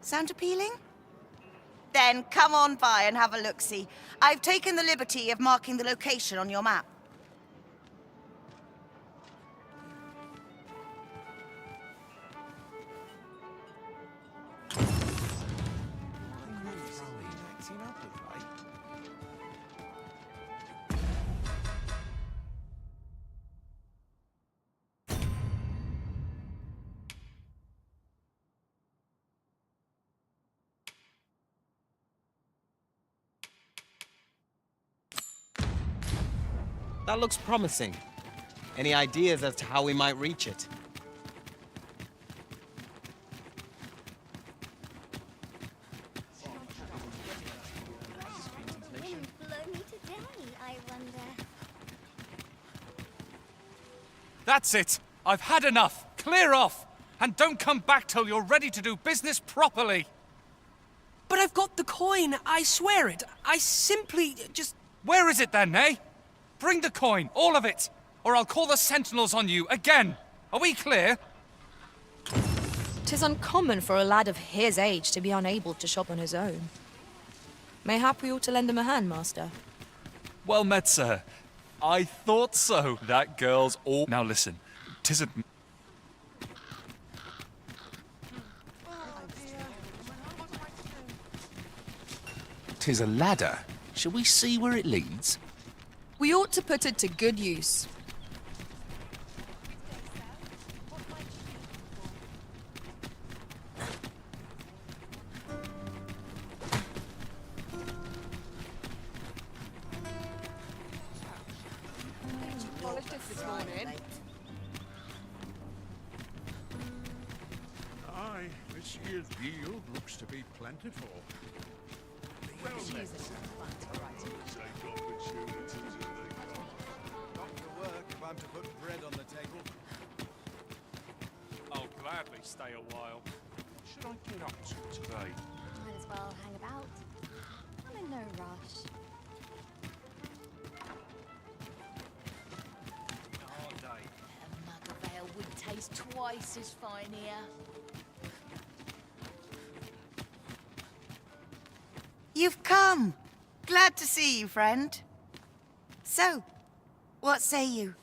Sound appealing? Then come on by and have a look-see. I've taken the liberty of marking the location on your map. That looks promising. Any ideas as to how we might reach it? That's it. I've had enough. Clear off. And don't come back till you're ready to do business properly. But I've got the coin, I swear it. I simply just... Where is it then, eh? Bring the coin, all of it, or I'll call the sentinels on you again. Are we clear? 'Tis uncommon for a lad of his age to be unable to shop on his own. Mayhap we ought to lend him a hand, master. Well met, sir. I thought so. That girl's all... Now listen, 'tisn't... 'Tis a ladder. Shall we see where it leads? We ought to put it to good use. Polished it this morning. Aye, this This year's yield looks to be plentiful. Well, let's take opportunities as they come. Not to work if I'm to put bread on the table. I'll gladly stay a while. What should I get up to today? Might as well hang about. I'm in no rush. A mug of ale would taste twice as fine here. You've come. Glad to see you, friend. So, what say you?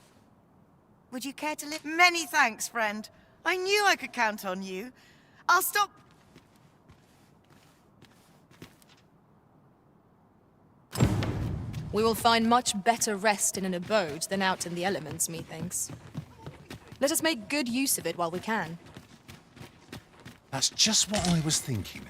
Would you care to live? Many thanks, friend. I knew I could count on you. I'll stop. We will find much better rest in an abode than out in the elements, methinks. Let us make good use of it while we can. That's just what I was thinking.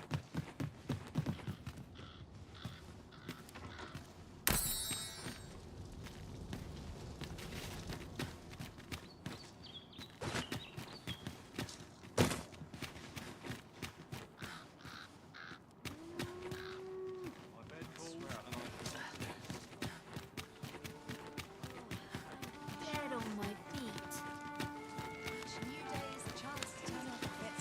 Dead on my feet. New day is the chance to turn up a bit.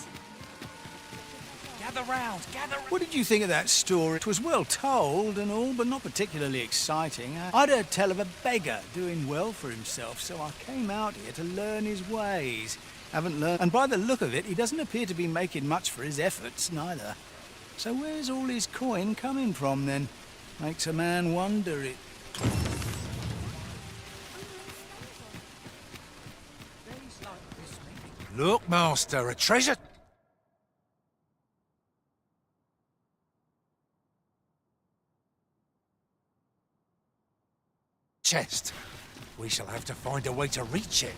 Gather round, gather round. What did you think of that story? It was well told and all, but not particularly exciting. I'd heard tell of a beggar doing well for himself, so I came out here to learn his ways. Haven't learned, and by the look of it, he doesn't appear to be making much for his efforts, neither. So where's all his coin coming from, then? Makes a man wonder it. Look, Master, a treasure. Chest. We shall have to find a way to reach it.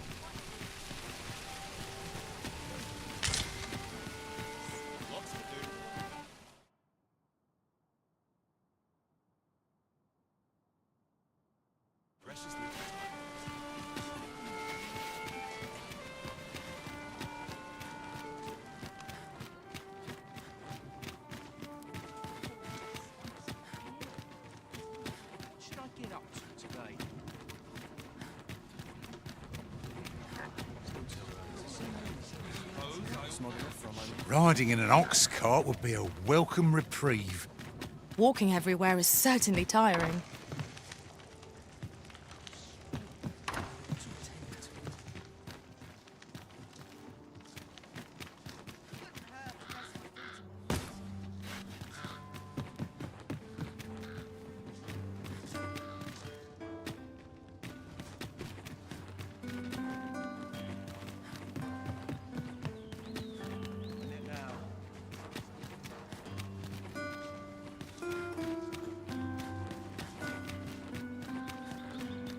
Should I get up to today? Riding in an ox cart would be a welcome reprieve. Walking everywhere is certainly tiring.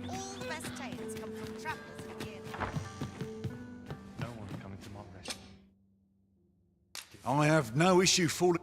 All the best tales come from travelers in the inn. No one coming to my rescue. I have no issue falling.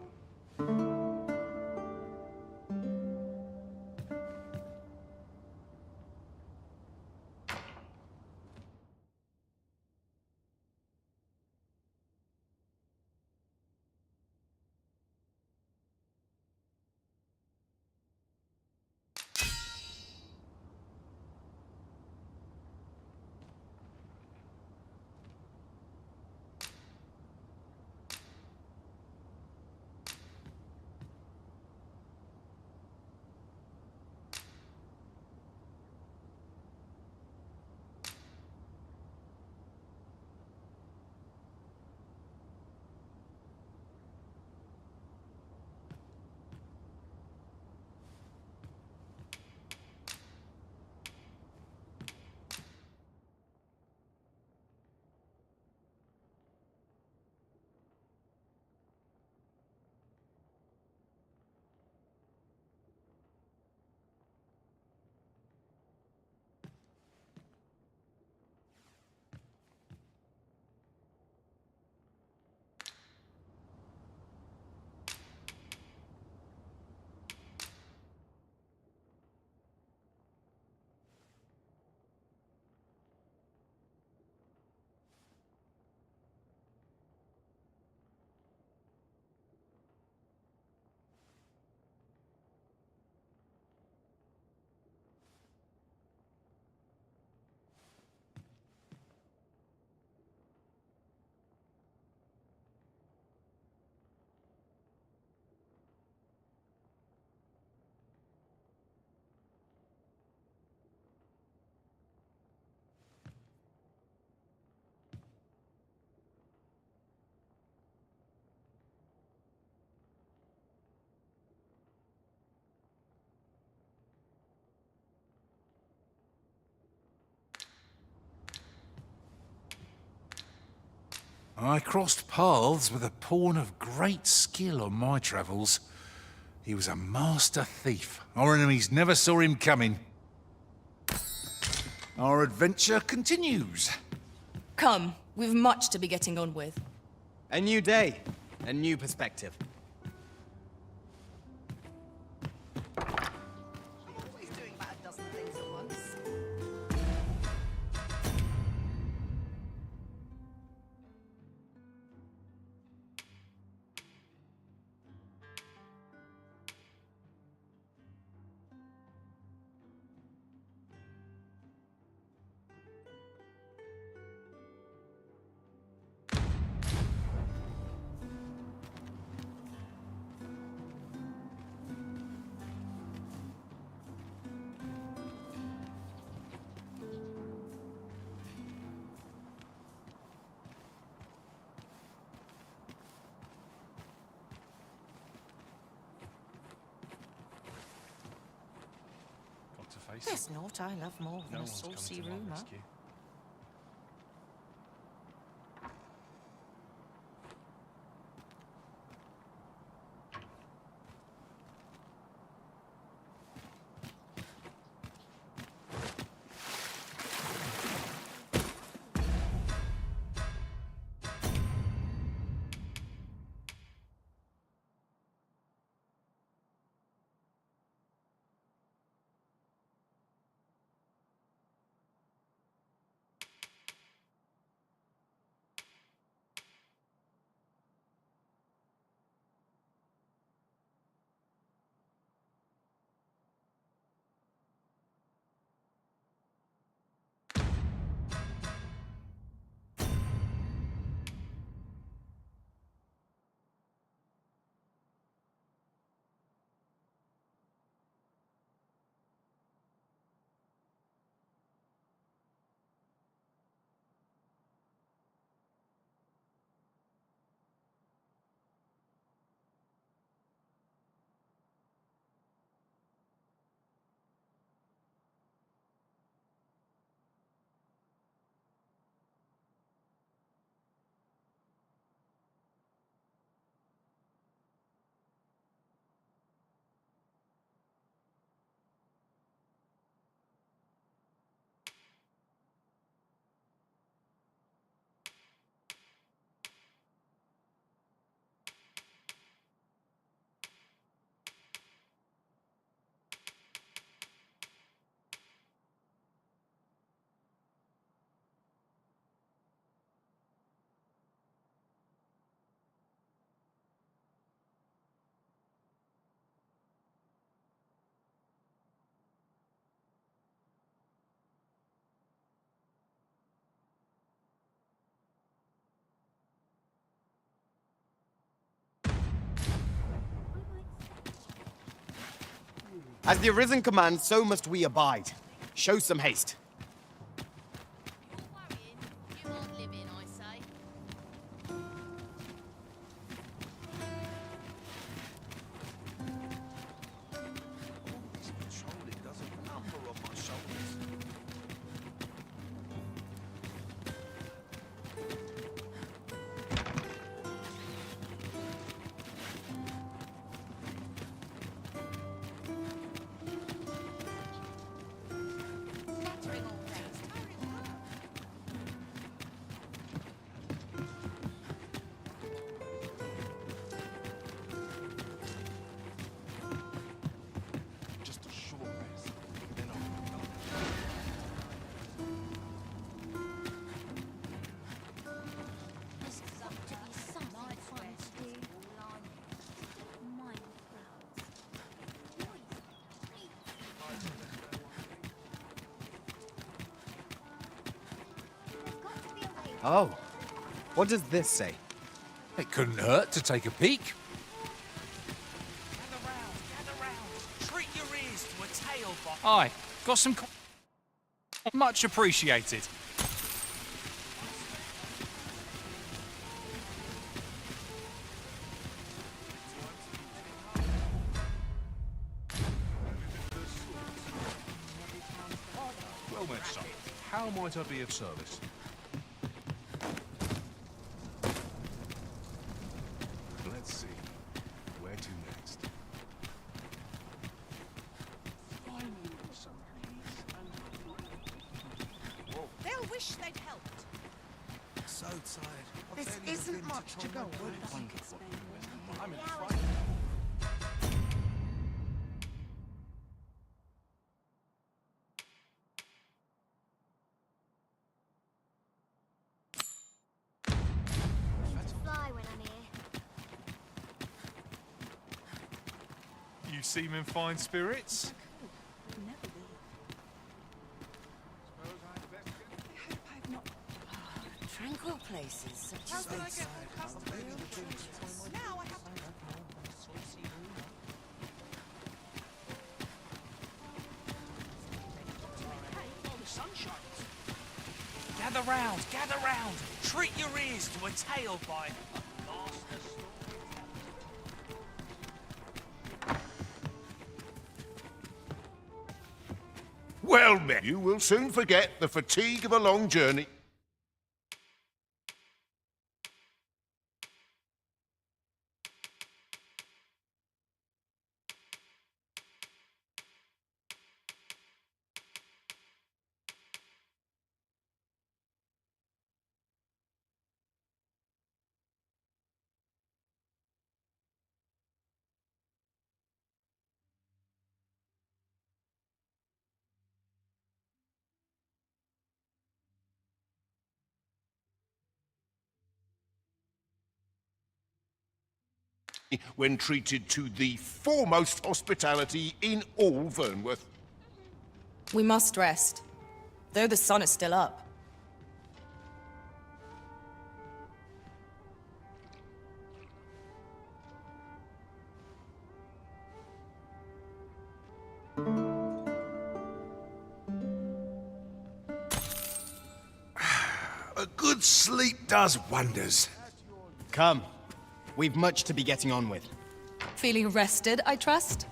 I crossed paths with a pawn of great skill on my travels. He was a master thief. Our enemies never saw him coming. Our adventure continues. Come, we've much to be getting on with. A new day, a new perspective. There's naught I love more than a saucy rumour. As the Arisen commands, so must we abide. Show some haste. Oh, what does this say? It couldn't hurt to take a peek. Gather round. Treat your ears to a tail box. Aye, got some... Much appreciated. Well met, son. How might I be of service? wish they'd helped. So tired. This isn't much to go on. I'm in front. Fly when I'm here. You seem in fine spirits. Tranquil places such as this. Now I have Gather round, gather round. Treat your ears to a tale by Well met. You will soon forget the fatigue of a long journey. When treated to the foremost hospitality in all Vernworth. We must rest, though the sun is still up. A good sleep does wonders. Come. We've much to be getting on with. Feeling rested, I trust?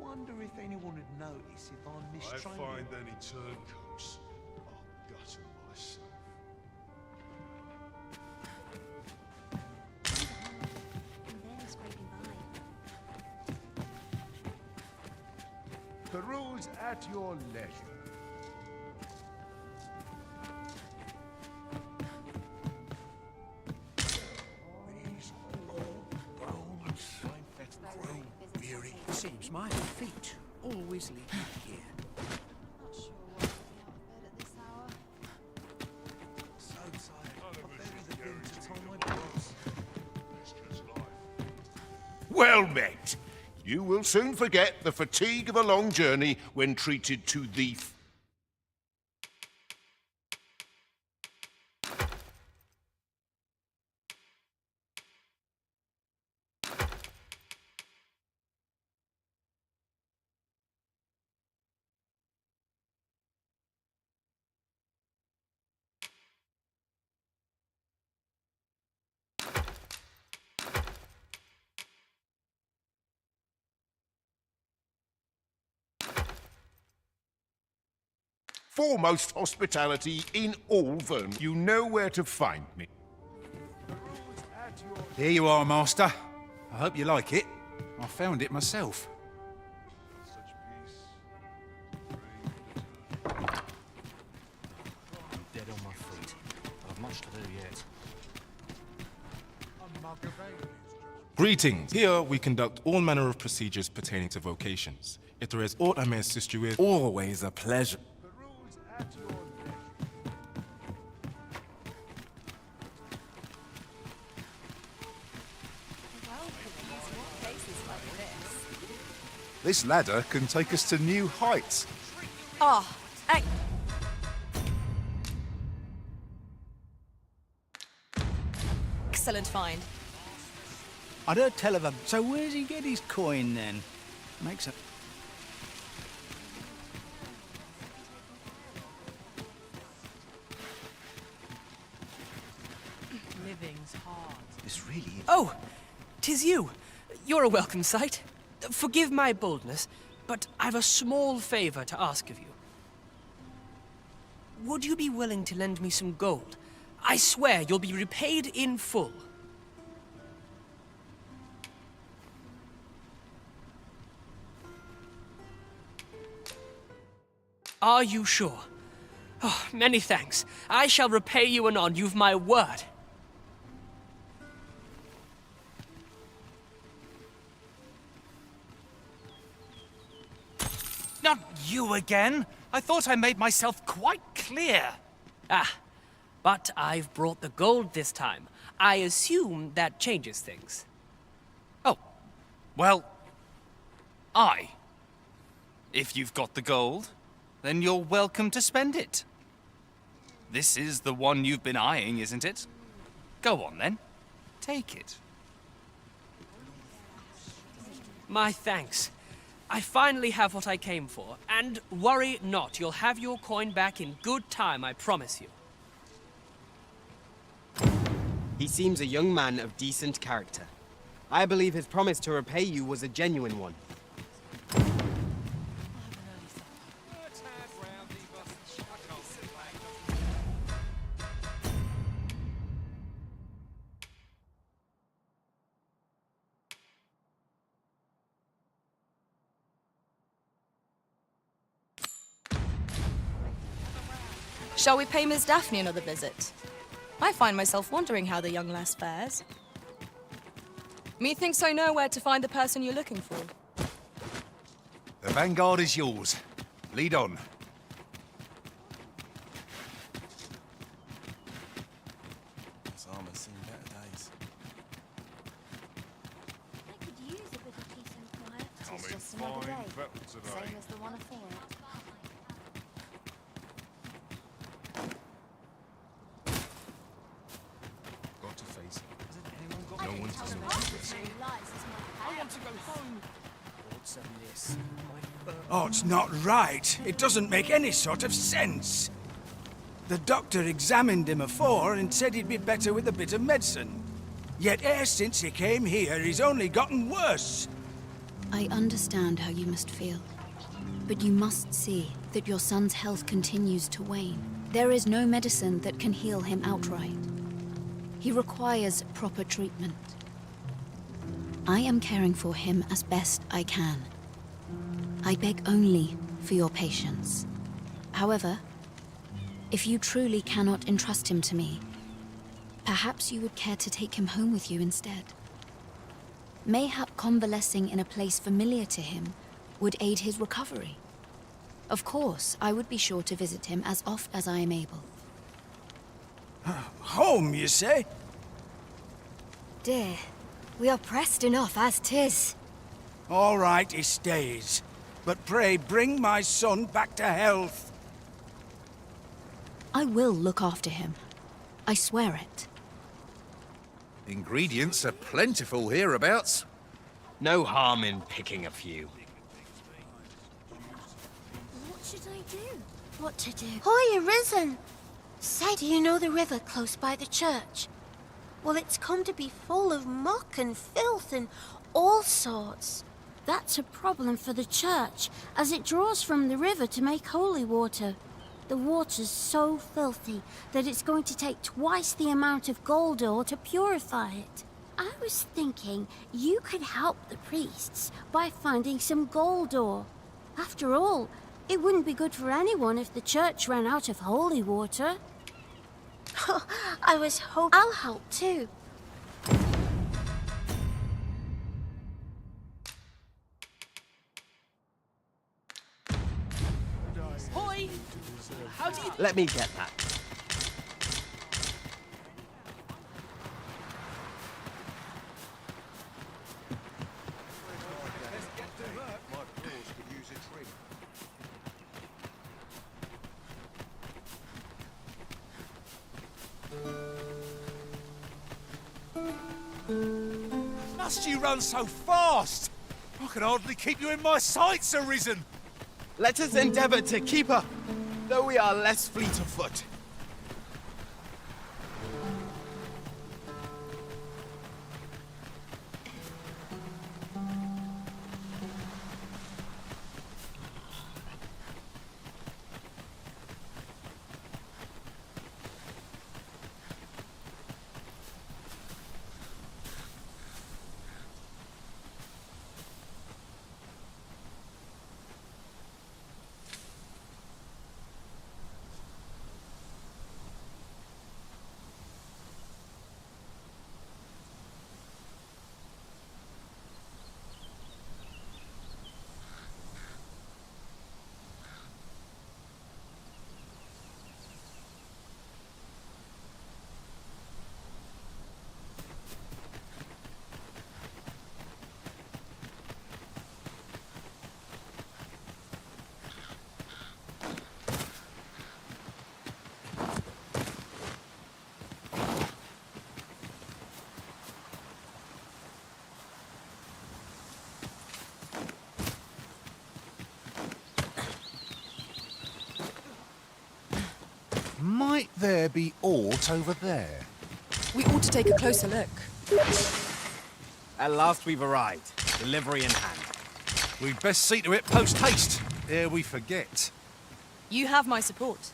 Wonder if anyone would notice if I'm mistraining. I find any turncoats, I'll gut them myself. Peruse at your leisure. These old bones grow weary. Seems my feet always lead me here. Not sure what to be out of bed at this hour. So tired. I buried the bin to tie my boots. Well met. You will soon forget the fatigue of a long journey when treated to the... foremost hospitality in all Vern. You know where to find me. Here you are, Master. I hope you like it. I found it myself. I'm dead on my feet. I've much to do yet. Greetings. Here we conduct all manner of procedures pertaining to vocations. If there is aught I may assist you with, always a pleasure. This ladder can take us to new heights. Ah, excellent find. I'd heard tell of a... So where's he get his coin, then? Makes a... Living's hard. This really is. Oh, 'tis you. You're a welcome sight. Forgive my boldness, but I've a small favor to ask of you. Would you be willing to lend me some gold? I swear you'll be repaid in full. Are you sure? Oh, many thanks. I shall repay you anon, you've my word. Not you again. I thought I made myself quite clear. Ah, but I've brought the gold this time. I assume that changes things. Oh, well, if you've got the gold, then you're welcome to spend it. This is the one you've been eyeing, isn't it? Go on, then. Take it. My thanks. I finally have what I came for, and worry not, you'll have your coin back in good time, I promise you. He seems a young man of decent character. I believe his promise to repay you was a genuine one. Shall we pay Miss Daphne another visit? I find myself wondering how the young lass fares. Methinks I know where to find the person you're looking for. The vanguard is yours. Lead on. This armor's seen better days. I could use a bit of peace and quiet. Coming It's just another fine day. battle today. Same as the one afore it. Got to face it. I No didn't one's tell gonna them do off this. as many lies as my I want to go home. What's this? Oh, it's not right. It doesn't make any sort of sense. The doctor examined him afore and said he'd be better with a bit of medicine. Yet e'er since he came here, he's only gotten worse. I understand how you must feel. But you must see that your son's health continues to wane. There is no medicine that can heal him outright. He requires proper treatment. I am caring for him as best I can. I beg only for your patience. However, if you truly cannot entrust him to me, perhaps you would care to take him home with you instead. Mayhap convalescing in a place familiar to him would aid his recovery. Of course, I would be sure to visit him as oft as I am able. Home, you say? Dear, we are pressed enough as 'tis. All right, he stays. But pray bring my son back to health. I will look after him. I swear it. Ingredients are plentiful hereabouts. No harm in picking a few. What should I do? What to do? Hoy, arisen! Say, do you know the river close by the church? Well, it's come to be full of muck and filth and all sorts. That's a problem for the church, as it draws from the river to make holy water. The water's so filthy that it's going to take twice the amount of gold ore to purify it. I was thinking you could help the priests by finding some gold ore. After all, it wouldn't be good for anyone if the church ran out of holy water. I was hoping I'll help too. Hoy! How do you... Let me get that. My claws could use a trim. Must you run so fast? I can hardly keep you in my sights, Arisen. Let us endeavor to keep up, though we are less fleet of foot. Might there be aught over there? We ought to take a closer look. At last we've arrived. Delivery in hand. We'd best see to it post-haste, ere we forget. You have my support.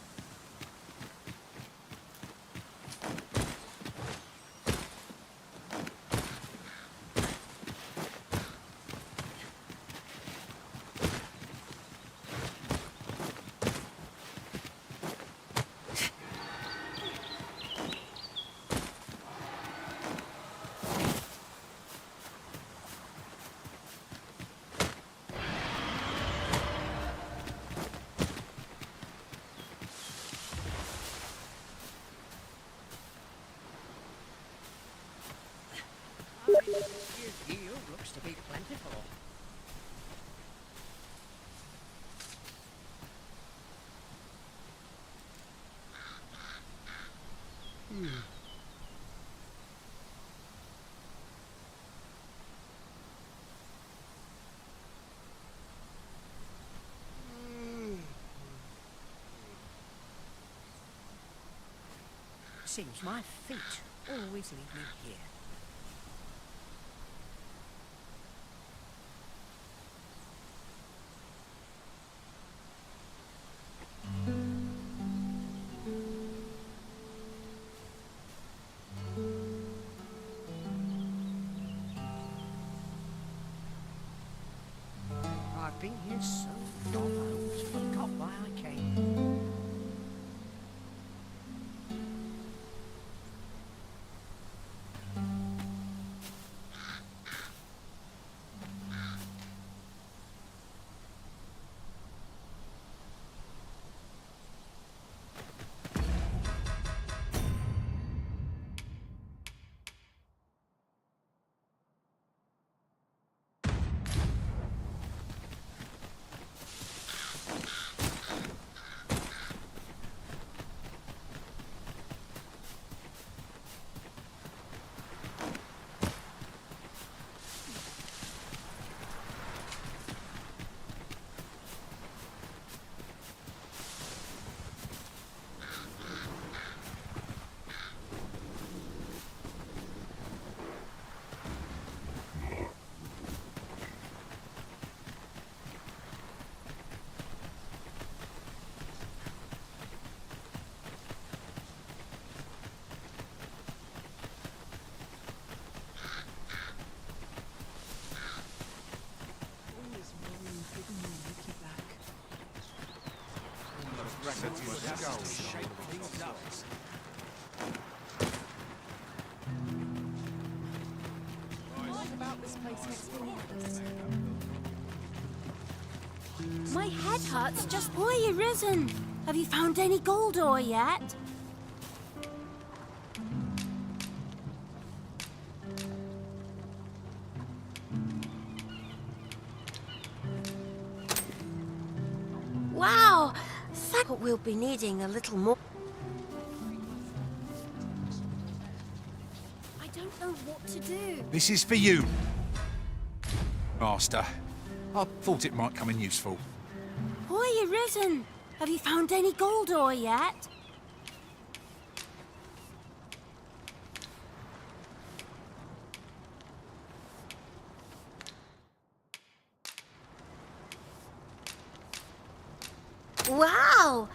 Yield looks to be plentiful. Seems my feet always leave me here. I've been here so long I almost forgot why I came. My head hurts just... Why are you risen? Have you found any gold ore yet? Wow! But we'll be needing a little more. I don't know what to do. This is for you, Master. I thought it might come in useful. Why are you risen? Have you found any gold ore yet? Wow!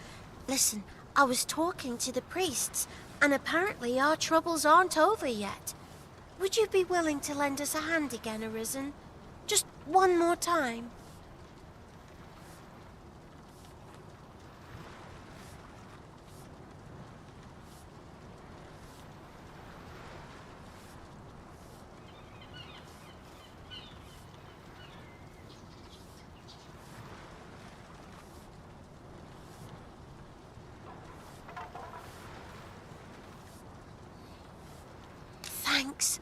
Listen, I was talking to the priests, and apparently our troubles aren't over yet. Would you be willing to lend us a hand again, Arisen? Just one more time? Thanks.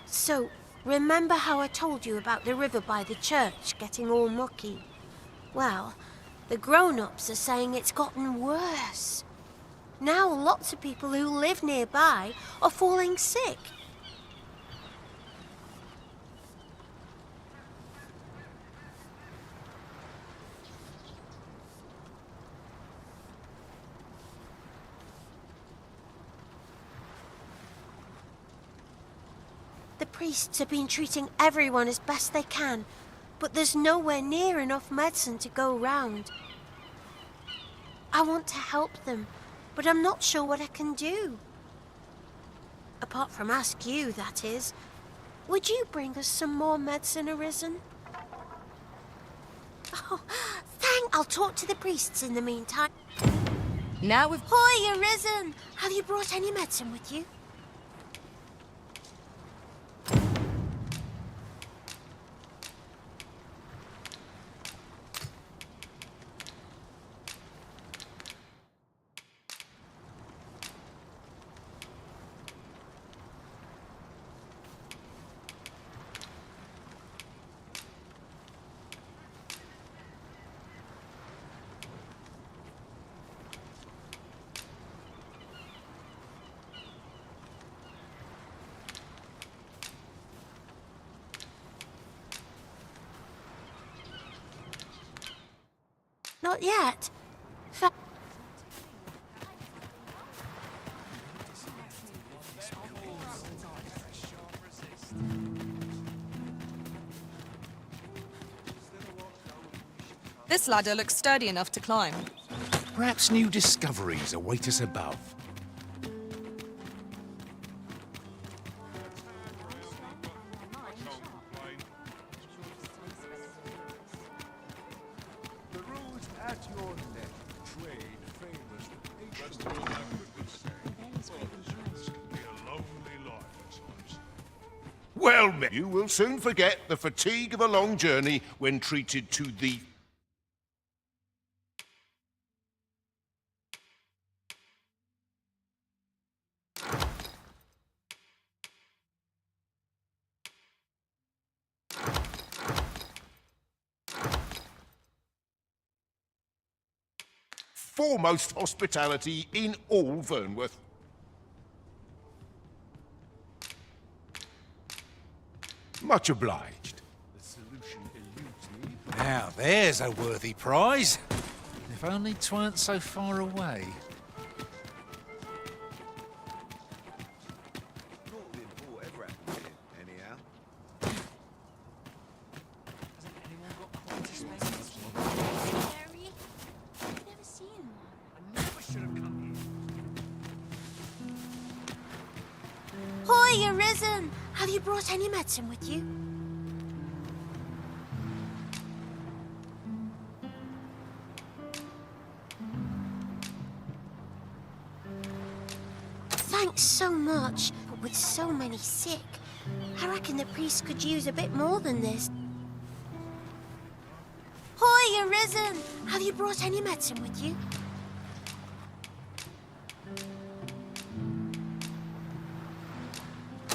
So, remember how I told you about the river by the church getting all mucky? Well, the grown-ups are saying it's gotten worse. Now lots of people who live nearby are falling sick. The priests have been treating everyone as best they can, but there's nowhere near enough medicine to go round. I want to help them, but I'm not sure what I can do. Apart from ask you, that is. Would you bring us some more medicine, Arisen? Oh, I'll talk to the priests in the meantime. Now we've... Hoy, Arisen! Have you brought any medicine with you? Not yet. This ladder looks sturdy enough to climb. Perhaps new discoveries await us above. The roads at your neck trade famous patience. Be a lonely life at times. Well, men, you will soon forget the fatigue of a long journey when treated to the... foremost hospitality in all Vernworth. Much obliged. The solution eludes me. Now, there's a worthy prize. If only 'tweren't so far away. Hoy, Arisen! Have you brought any medicine with you? Thanks so much, but with so many sick, I reckon the priest could use a bit more than this. Hoy, Arisen! Have you brought any medicine with you?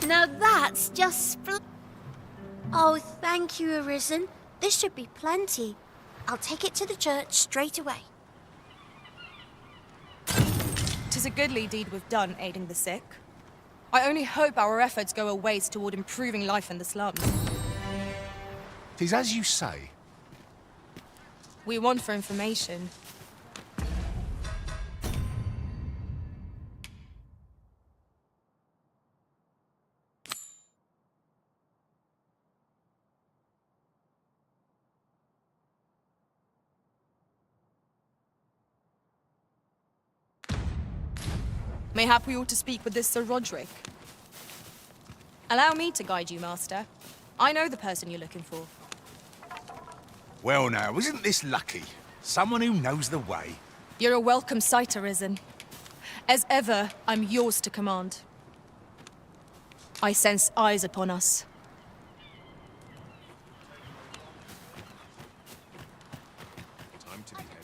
Now that's just Oh, thank you, Arisen. This should be plenty. I'll take it to the church straight away. 'Tis a goodly deed we've done, aiding the sick. I only hope our efforts go a ways toward improving life in the slums. 'Tis as you say. We want for information. Mayhap we ought to speak with this Sir Roderick. Allow me to guide you, Master. I know the person you're looking for. Well now, isn't this lucky? Someone who knows the way. You're a welcome sight, Arisen. As ever, I'm yours to command. I sense eyes upon us. Time to be headed.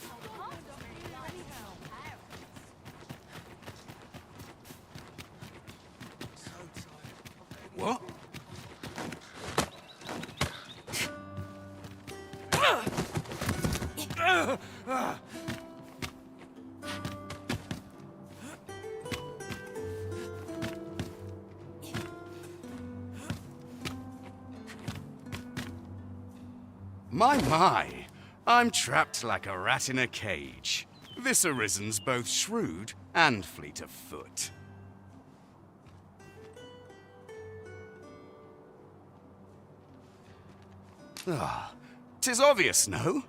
What? My, I'm trapped like a rat in a cage. This Arisen's both shrewd and fleet of foot. Ah, 'tis obvious, no?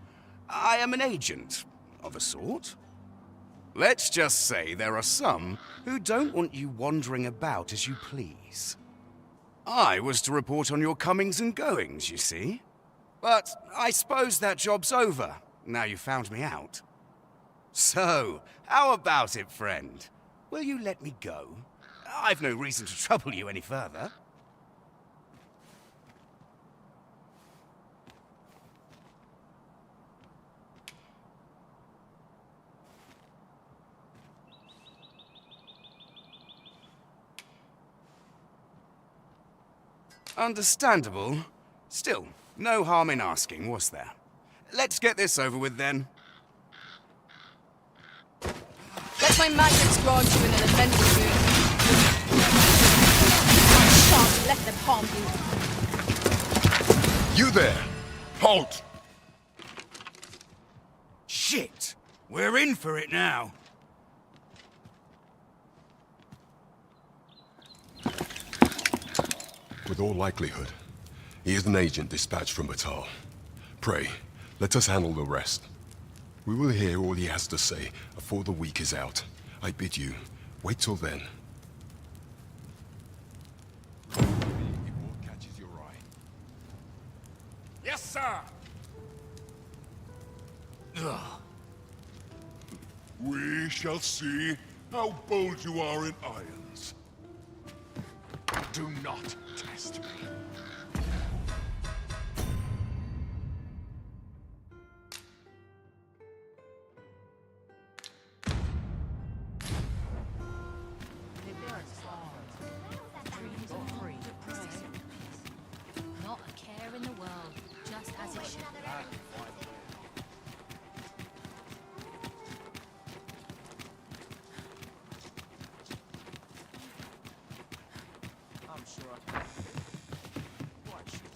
I am an agent, of a sort. Let's just say there are some who don't want you wandering about as you please. I was to report on your comings and goings, you see. But I suppose that job's over, now you found me out. So, how about it, friend? Will you let me go? I've no reason to trouble you any further. Understandable. Still, no harm in asking, was there? Let's get this over with then. Let my magics grant you an elemental boon. I shan't let them harm you. You there! Halt! Shit! We're in for it now. With all likelihood, he is an agent dispatched from Batal. Pray, let us handle the rest. We will hear all he has to say before the week is out. I bid you, wait till then. Catches your eye. Yes, sir! Ugh. We shall see how bold you are in irons. Do not test me. Not a care in the world, just as it should be. I'm sure I can. Quite sure.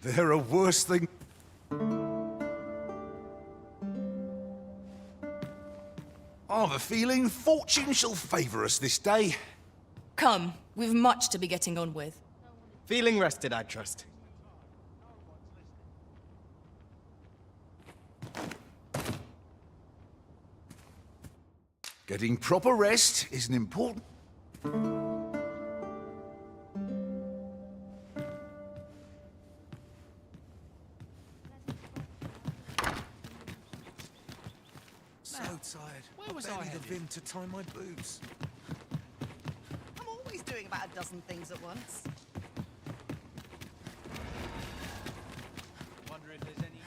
There are worse things. I've a feeling fortune shall favour us this day. Come, we've much to be getting on with. Feeling rested, I trust. Getting proper rest is an important... So tired. Where was I the vim to tie my boots? I'm always doing about a dozen things at once. Wonder if there's any...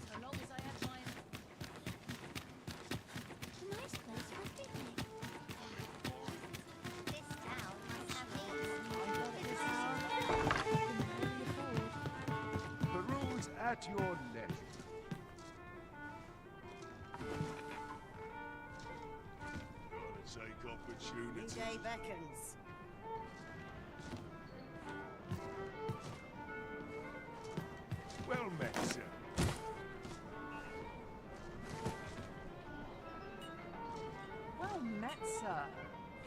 So long as I had my... A nice place for a picnic. This town must have Peruse at your leisure. Gotta take opportunity. New day beckons. Well met, sir. Well met, sir.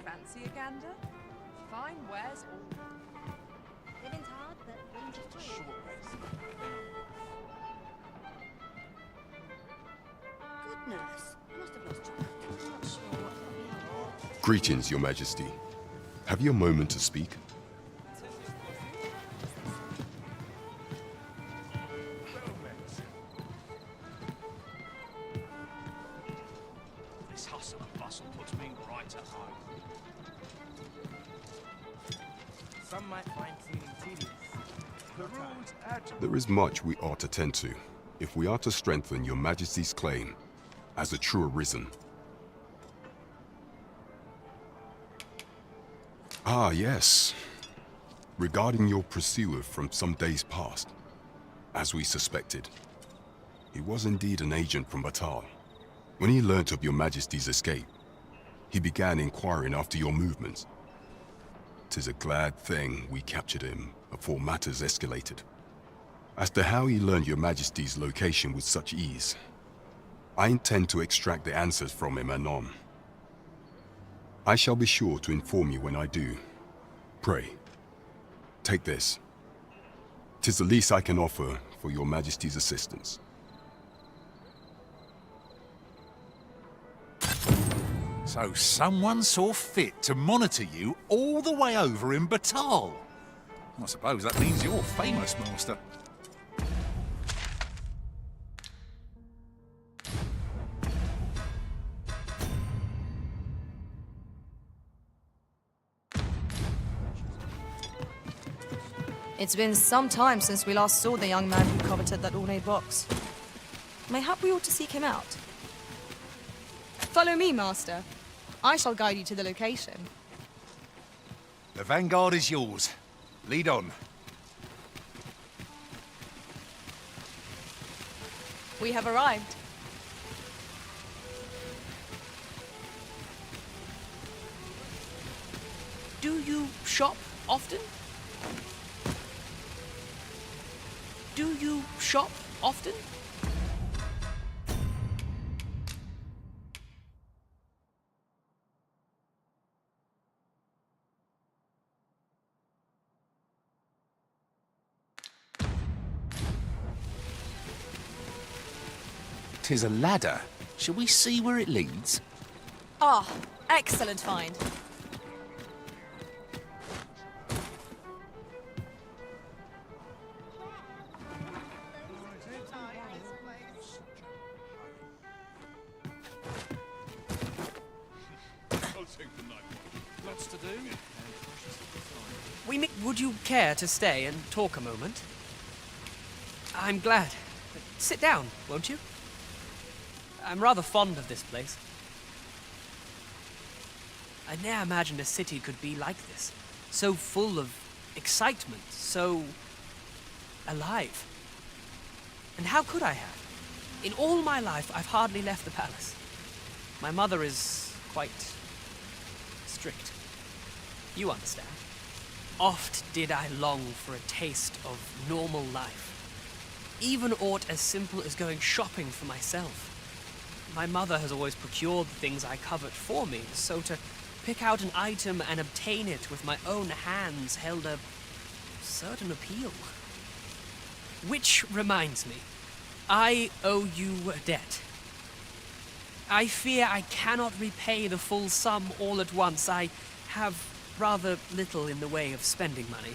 Fancy a gander? Fine wares all. Living's hard, but wins are free. Goodness, I must have lost track. I'm not sure what we are. Greetings, Your Majesty. Have you a moment to speak? This hustle and bustle puts me right at home. Some might find cleaning tedious. Peruse at... There is much we ought to tend to, if we are to strengthen Your Majesty's claim as a true arisen. Ah, yes. Regarding your pursuer from some days past, as we suspected. He was indeed an agent from Batal. When he learnt of your Majesty's escape, he began inquiring after your movements. 'Tis a glad thing we captured him before matters escalated. As to how he learned your Majesty's location with such ease, I intend to extract the answers from him anon. I shall be sure to inform you when I do. Pray, take this. 'Tis the least I can offer for your Majesty's assistance. So someone saw fit to monitor you all the way over in Batal. I suppose that means you're famous, Master. It's been some time since we last saw the young man who coveted that ornate box. Mayhap we ought to seek him out. Follow me, Master. I shall guide you to the location. The vanguard is yours. Lead on. We have arrived. Do you shop often? Do you shop often? Tis a ladder. Shall we see where it leads? Ah, excellent find. Lots to do. Would you care to stay and talk a moment? I'm glad. Sit down, won't you? I'm rather fond of this place. I ne'er imagined a city could be like this. So full of excitement, so alive. And how could I have? In all my life, I've hardly left the palace. My mother is quite strict. You understand. Oft did I long for a taste of normal life. Even aught as simple as going shopping for myself. My mother has always procured the things I covet for me, so to pick out an item and obtain it with my own hands held a certain appeal. Which reminds me, I owe you a debt. I fear I cannot repay the full sum all at once. I have rather little in the way of spending money.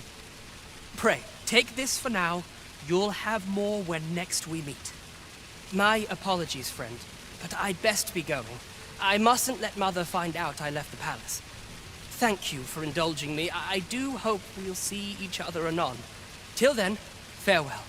Pray, take this for now. You'll have more when next we meet. My apologies, friend, but I'd best be going. I mustn't let Mother find out I left the palace. Thank you for indulging me. I do hope we'll see each other anon. Till then, farewell.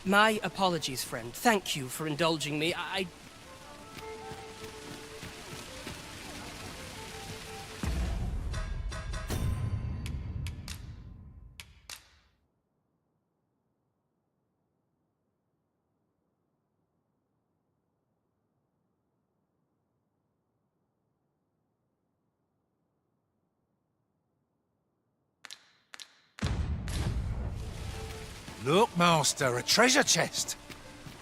My apologies, friend. Thank you for indulging me. Look, Master, a treasure chest.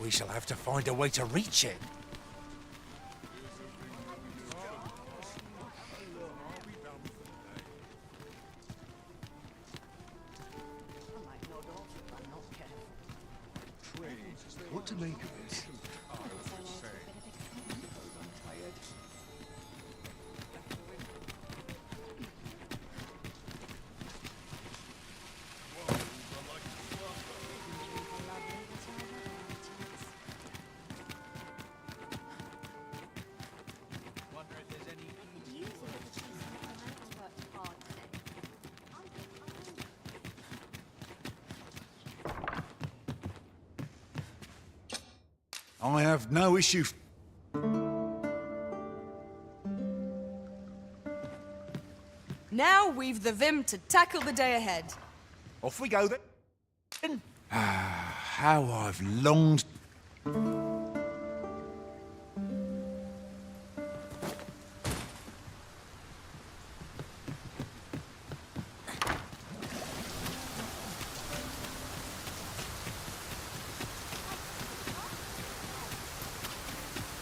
We shall have to find a way to reach it. What to make of this? Wonder if there's any I have no issue. Now we've the vim to tackle the day ahead. Off we go then. How I've longed.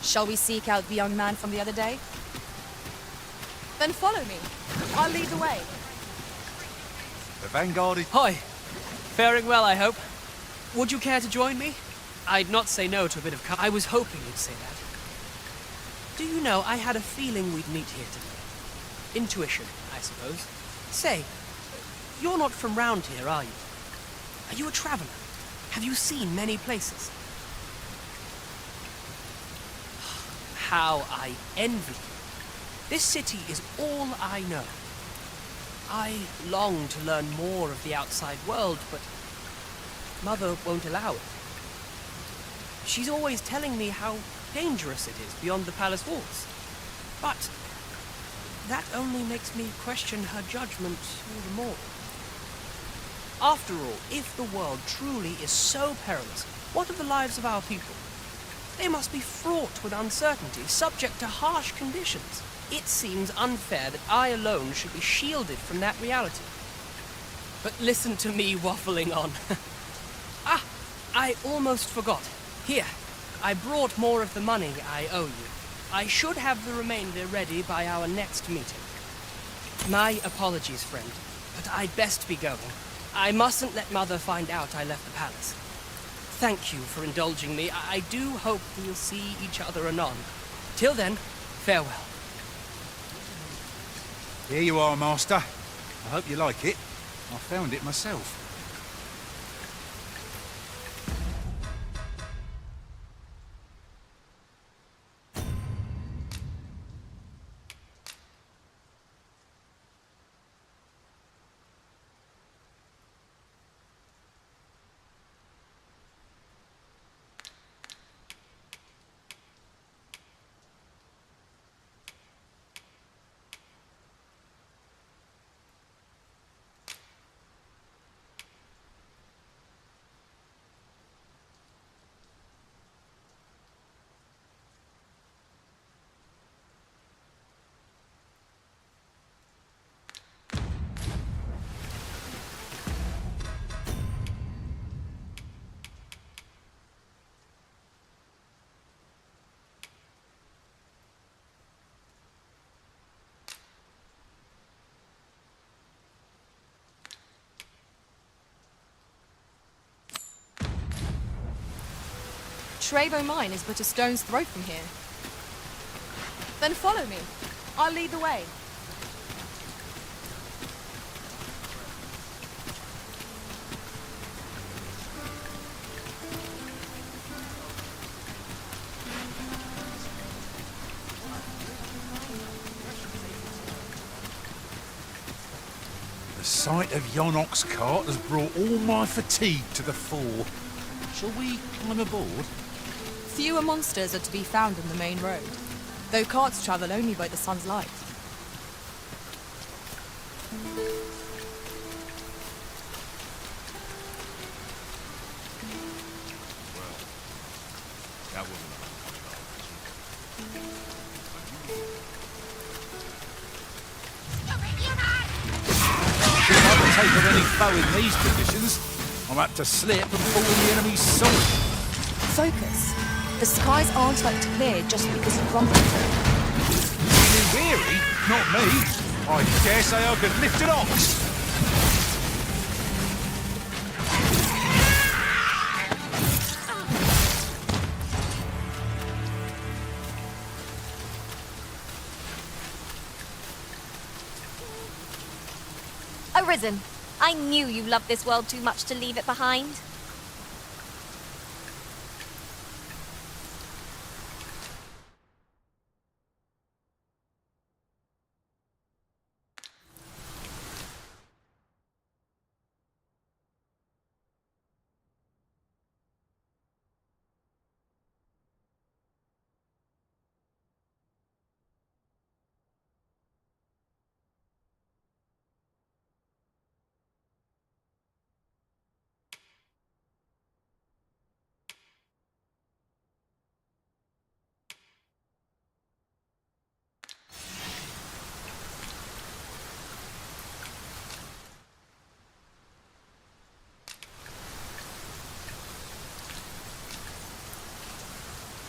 Shall we seek out the young man from the other day? Then follow me. I'll lead the way. The vanguard is... Hi. Faring well, I hope. Would you care to join me? I'd not say no to a bit of I was hoping you'd say that. Do you know, I had a feeling we'd meet here today. Intuition, I suppose. Say, you're not from round here, are you? Are you a traveler? Have you seen many places? How I envy you. This city is all I know. I long to learn more of the outside world, but Mother won't allow it. She's always telling me how dangerous it is beyond the palace walls. But that only makes me question her judgment all the more. After all, if the world truly is so perilous, what of the lives of our people? They must be fraught with uncertainty, subject to harsh conditions. It seems unfair that I alone should be shielded from that reality. But listen to me waffling on. I almost forgot. Here, I brought more of the money I owe you. I should have the remainder ready by our next meeting. My apologies, friend, but I'd best be going. I mustn't let Mother find out I left the palace. Thank you for indulging me. I do hope we'll see each other anon. Till then, farewell. Here you are, Master. I hope you like it. I found it myself. Trevo Mine is but a stone's throw from here. Then follow me. I'll lead the way. The sight of yon ox cart has brought all my fatigue to the fore. Shall we climb aboard? Fewer monsters are to be found on the main road, though carts travel only by the sun's light. That wasn't I can take on any foe in these conditions. I'm apt to slip and fall in the enemy's sword. Focus. The skies aren't like to clear just because you crumble. You weary? Not me. I dare say I could lift an ox. Arisen. I knew you loved this world too much to leave it behind.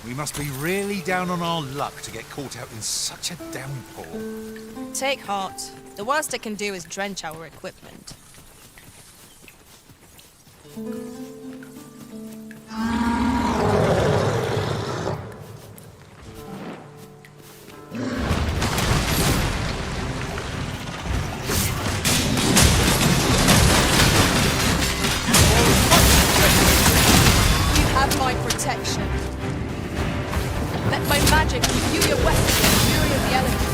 We must be really down on our luck to get caught out in such a downpour. Take heart. The worst it can do is drench our equipment. My protection. Let my magic imbue your weapon with the fury of the elements.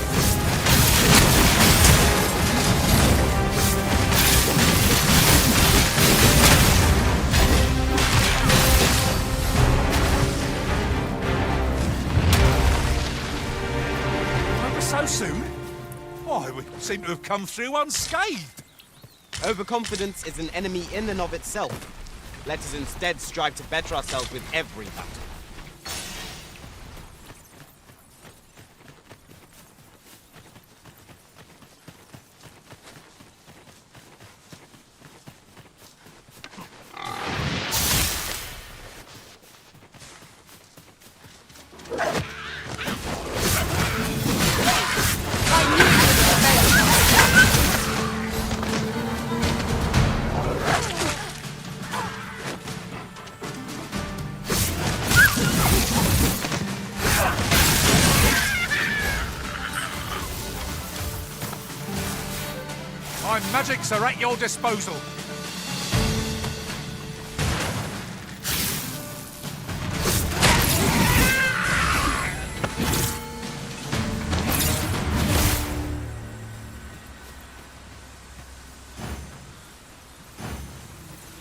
Over so soon? Why, we seem to have come through unscathed. Overconfidence is an enemy in and of itself. Let us instead strive to better ourselves with every battle. My magics are at your disposal.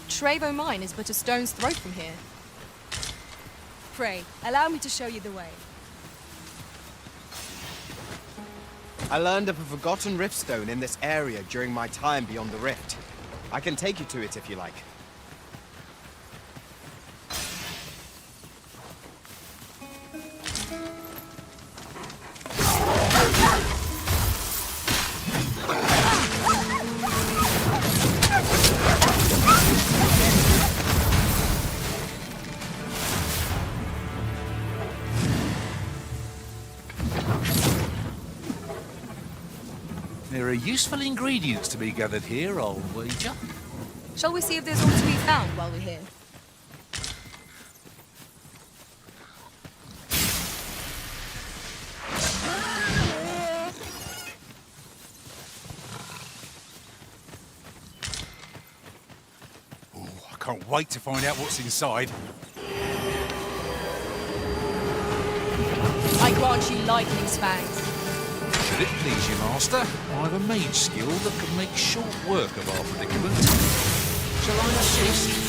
Trevo Mine is but a stone's throw from here. Pray, allow me to show you the way. I learned of a forgotten riftstone in this area during my time beyond the rift. I can take you to it if you like. There are useful ingredients to be gathered here, I'll wager. Shall we see if there's all to be found while we're here? Oh, I can't wait to find out what's inside. I grant you lightning's fangs. Should it please you, Master, I have a mage skill that can make short work of our predicament. Shall I assist?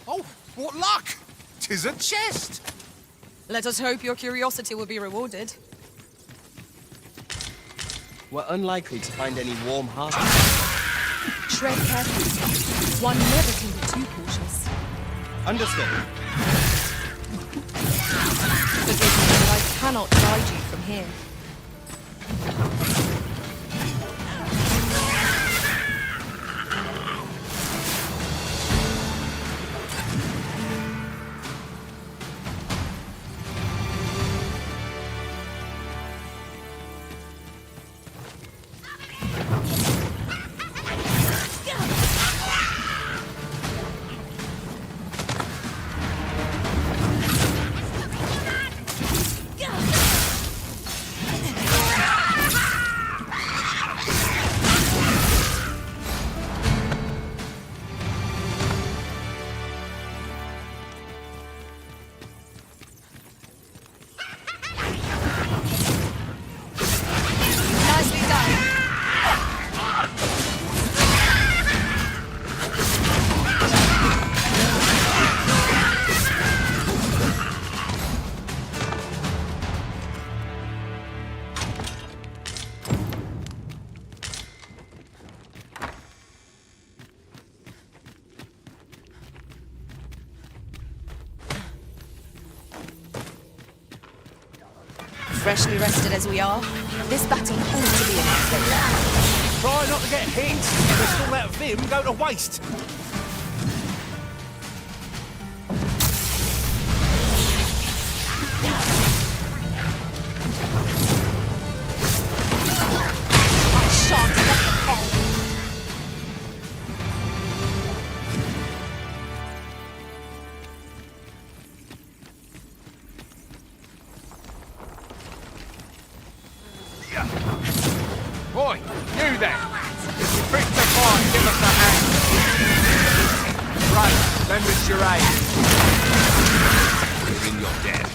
Oh, what luck! 'Tis a chest! Let us hope your curiosity will be rewarded. We're unlikely to find any warm hearts. Tread carefully. One never can be too cautious. Understood. Forgive me, but I cannot guide you from here. Freshly rested as we are, this battle ought to be in our favour. Try not to get hit, lest all that vim go to waste. Boy, you there! If you fit the fight, give us a hand. Right, lend us your aid. Within your dead.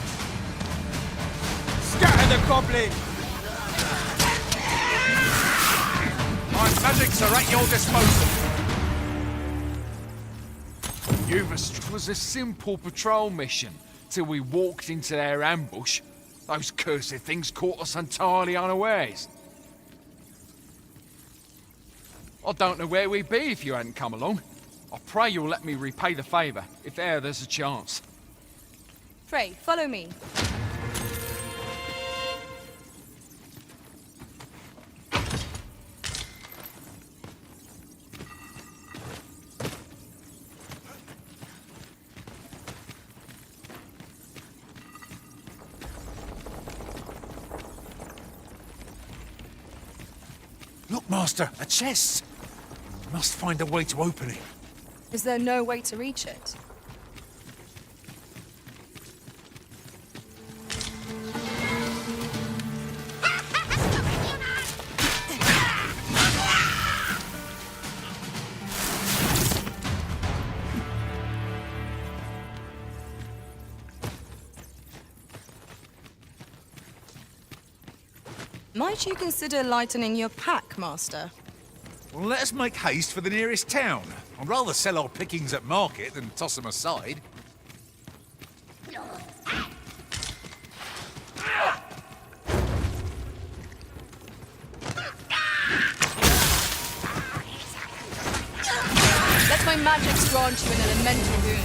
Scatter the goblin! My magics are at your disposal. It was a simple patrol mission till we walked into their ambush. Those cursed things caught us entirely unawares. I don't know where we'd be if you hadn't come along. I pray you'll let me repay the favour, if there's a chance. Pray, follow me. Look, Master, a chest. We must find a way to open it. Is there no way to reach it? Might you consider lightening your pack, Master? Well, let us make haste for the nearest town. I'd rather sell our pickings at market than toss them aside. Let my magics grant you an elemental boon.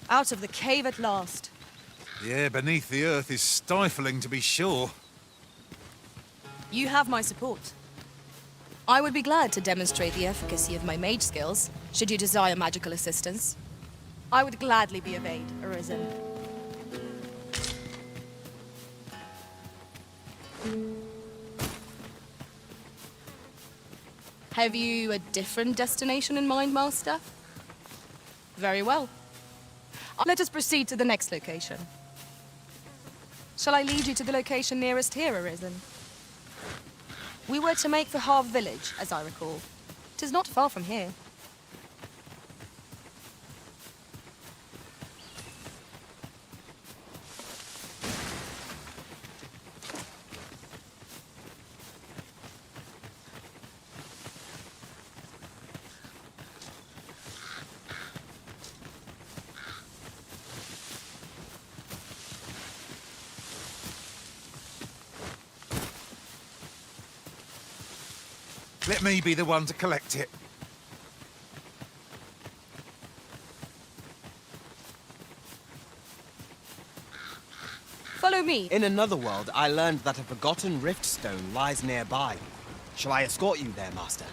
Out of the cave at last. Yeah, beneath the earth is stifling, to be sure. You have my support. I would be glad to demonstrate the efficacy of my mage skills, should you desire magical assistance. I would gladly be of aid, Arisen. Have you a different destination in mind, Master? Very well. Let us proceed to the next location. Shall I lead you to the location nearest here, Arisen? We were to make for Harve Village, as I recall. 'Tis not far from here. Let me be the one to collect it. Follow me. In another world, I learned that a forgotten rift stone lies nearby. Shall I escort you there, Master?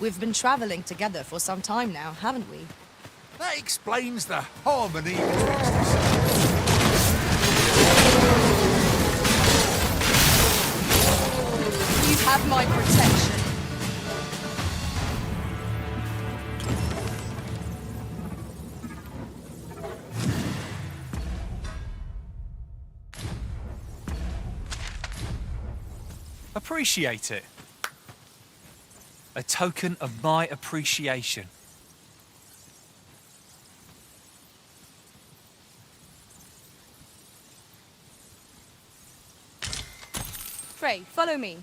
We've been traveling together for some time now, haven't we? That explains the harmony betwixt us. You have my protection. Appreciate it. A token of my appreciation. Pray, follow me.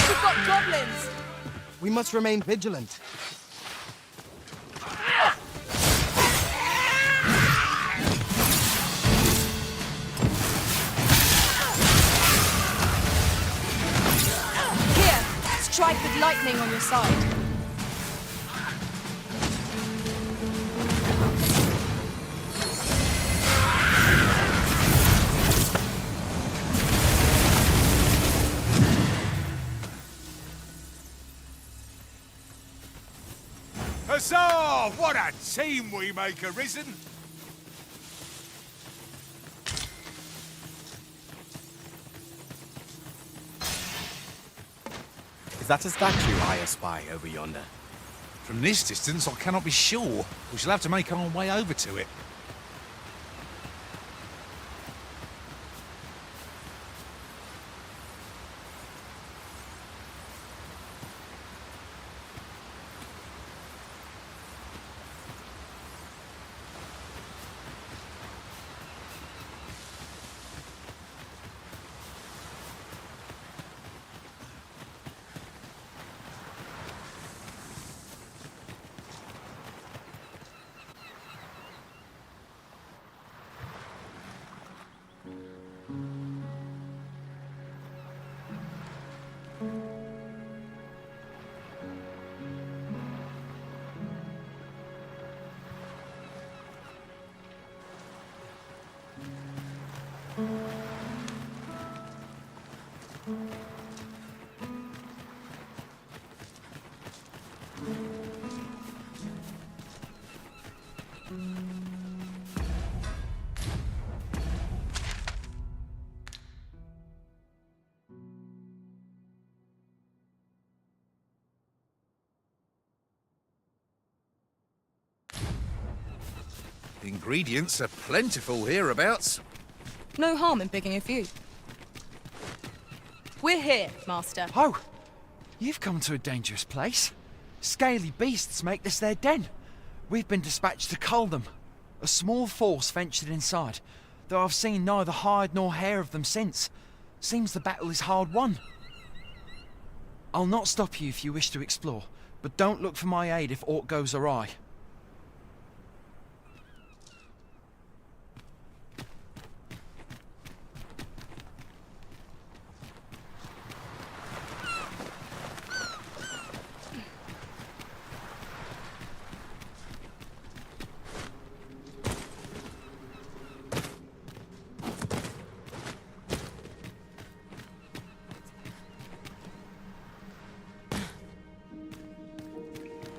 We've got goblins! We must remain vigilant. Here, strike with lightning on your side. Huzzah! What a team we make, Arisen! Is that a statue I espy over yonder? From this distance, I cannot be sure. We shall have to make our way over to it. The ingredients are plentiful hereabouts. No harm in picking a few. We're here, Master. Oh, you've come to a dangerous place. Scaly beasts make this their den. We've been dispatched to cull them. A small force ventured inside, though I've seen neither hide nor hair of them since. Seems the battle is hard won. I'll not stop you if you wish to explore, but don't look for my aid if aught goes awry.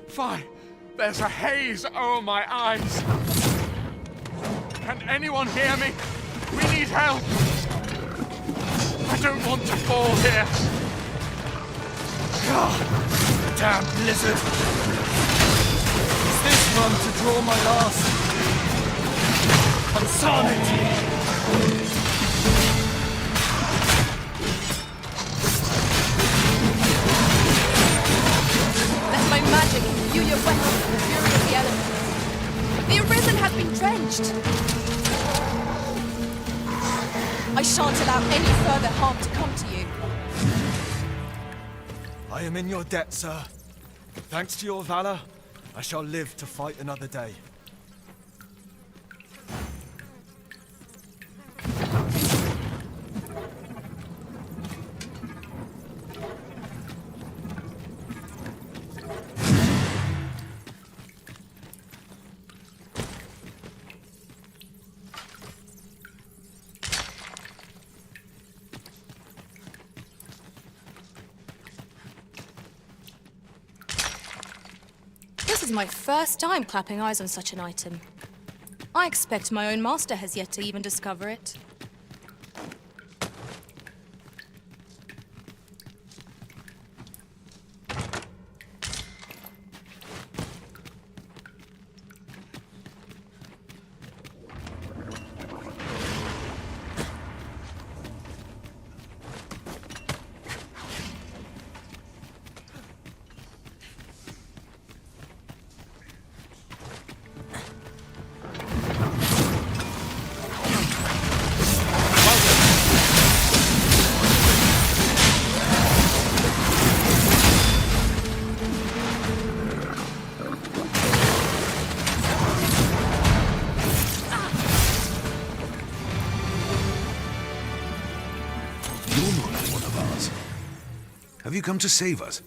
Fine. There's a haze over my eyes. Can anyone hear me? We need help. I don't want to fall here. God, damn blizzard. Is this one to draw my last? Insanity. Let my magic imbue your weapons with the fury of the elements. The Arisen has been drenched. I shan't allow any further harm to come to you. I am in your debt, sir. Thanks to your valor, I shall live to fight another day. is my first time clapping eyes on such an item. I expect my own master has yet to even discover it. Have you come to save us?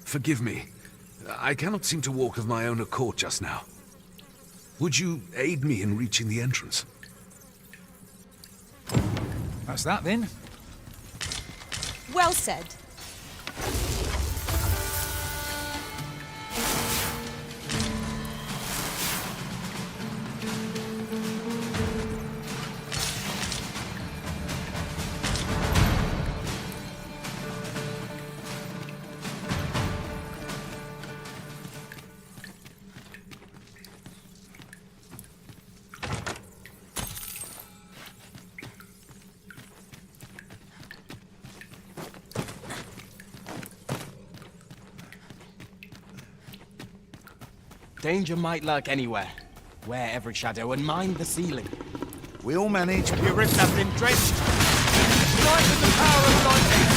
Forgive me. I cannot seem to walk of my own accord just now. Would you aid me in reaching the entrance? That's that then. Well said. Danger might lurk anywhere. Wear every shadow and mind the ceiling. We'll manage. Your rifts have been drenched. Light with the power of lightning.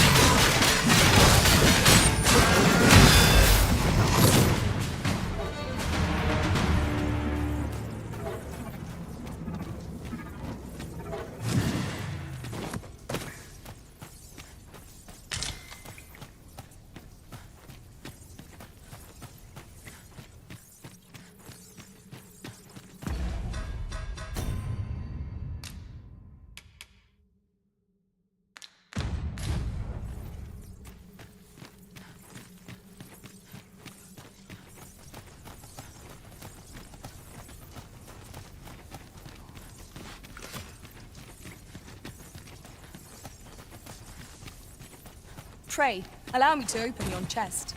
Pray, allow me to open yon chest.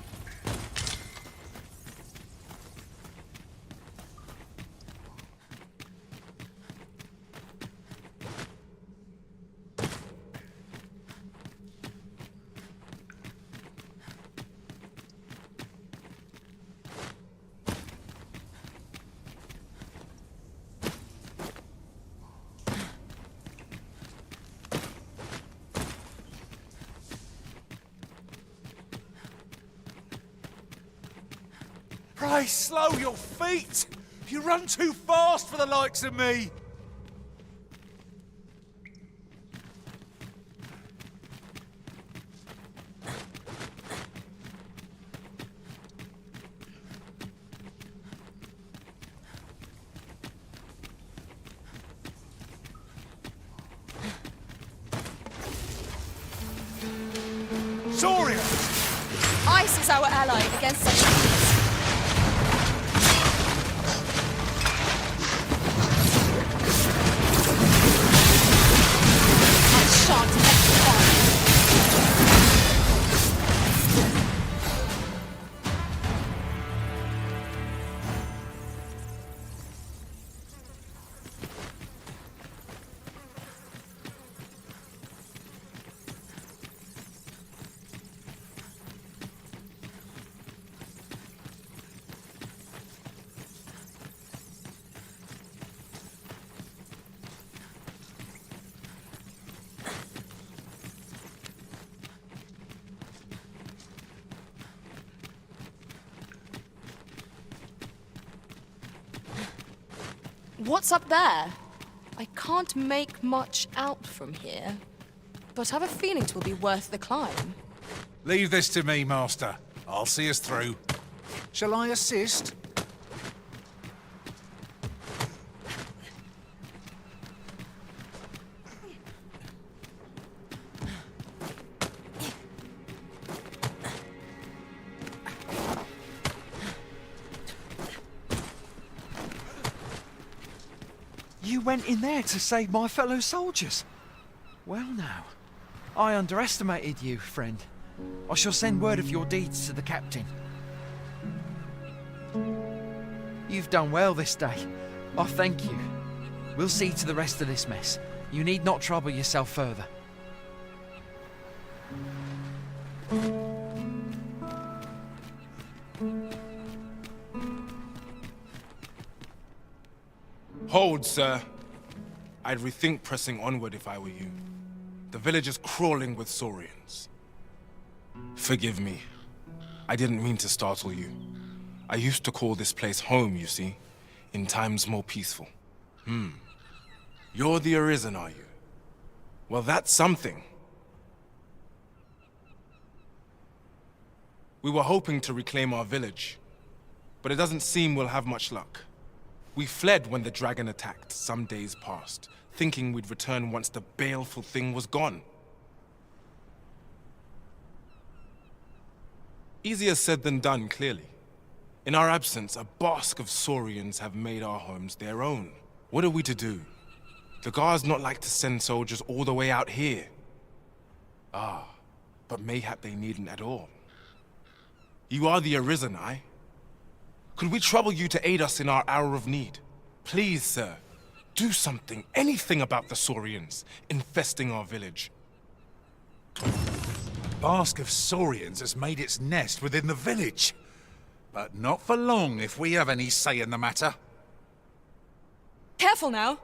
Pray, slow your feet! You run too fast for the likes of me! Soria! Ice is our ally against such enemies. What's up there? I can't make much out from here, but I have a feeling it will be worth the climb. Leave this to me, Master. I'll see us through. Shall I assist? You went in there to save my fellow soldiers. Well now, I underestimated you, friend. I shall send word of your deeds to the captain. You've done well this day. I thank you. We'll see to the rest of this mess. You need not trouble yourself further. Hold, sir. I'd rethink pressing onward if I were you. The village is crawling with Saurians. Forgive me. I didn't mean to startle you. I used to call this place home, you see, in times more peaceful. You're the Arisen, are you? Well, that's something. We were hoping to reclaim our village, but it doesn't seem we'll have much luck. We fled when the dragon attacked some days past, thinking we'd return once the baleful thing was gone. Easier said than done, clearly. In our absence, a basque of Saurians have made our homes their own. What are we to do? The guards not like to send soldiers all the way out here. But mayhap they needn't at all. You are the Arisen, aye? Could we trouble you to aid us in our hour of need? Please, sir, do something, anything about the Saurians infesting our village. A basque of Saurians has made its nest within the village. But not for long if we have any say in the matter. Careful now.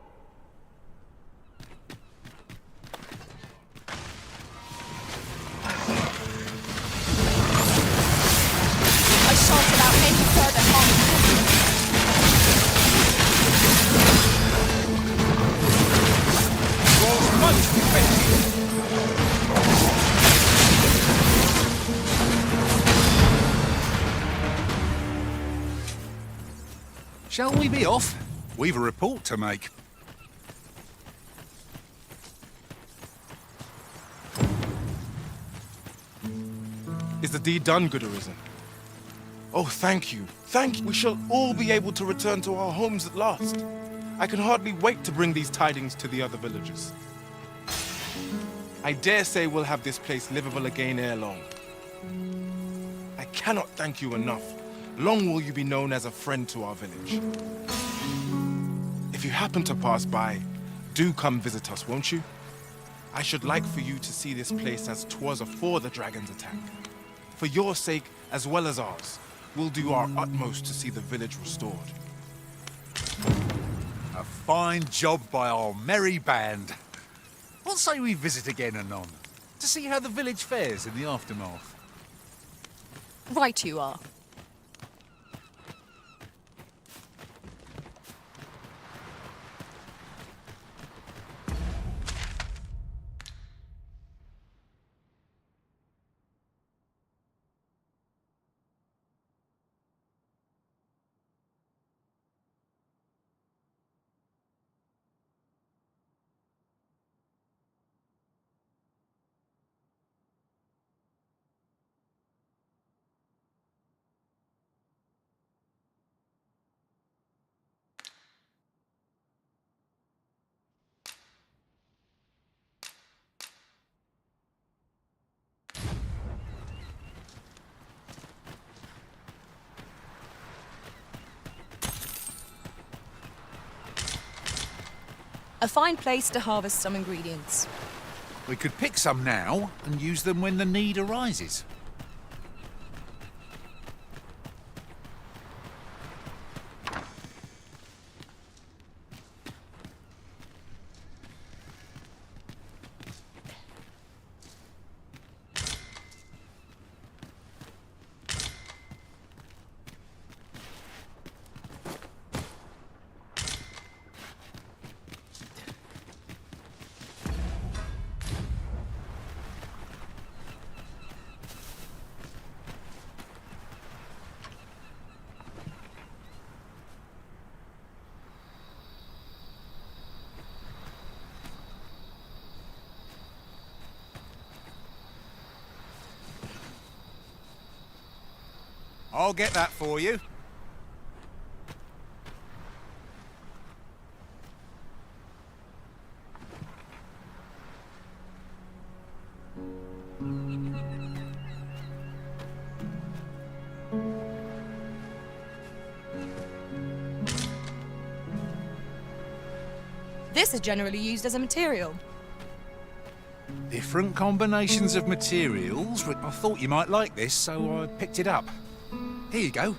I shan't allow any further harm. Shall we be off? We've a report to make. Is the deed done, good Arisen? Oh, thank you. Thank you. We shall all be able to return to our homes at last. I can hardly wait to bring these tidings to the other villagers. I dare say we'll have this place livable again ere long. I cannot thank you enough. Long will you be known as a friend to our village. If you happen to pass by, do come visit us, won't you? I should like for you to see this place as 'twas afore the dragon's attack. For your sake, as well as ours, we'll do our utmost to see the village restored. A fine job by our merry band. What say we visit again anon, to see how the village fares in the aftermath? Right you are. A fine place to harvest some ingredients. We could pick some now and use them when the need arises. I'll get that for you. This is generally used as a material. Different combinations of materials. I thought you might like this, so I picked it up. Here you go.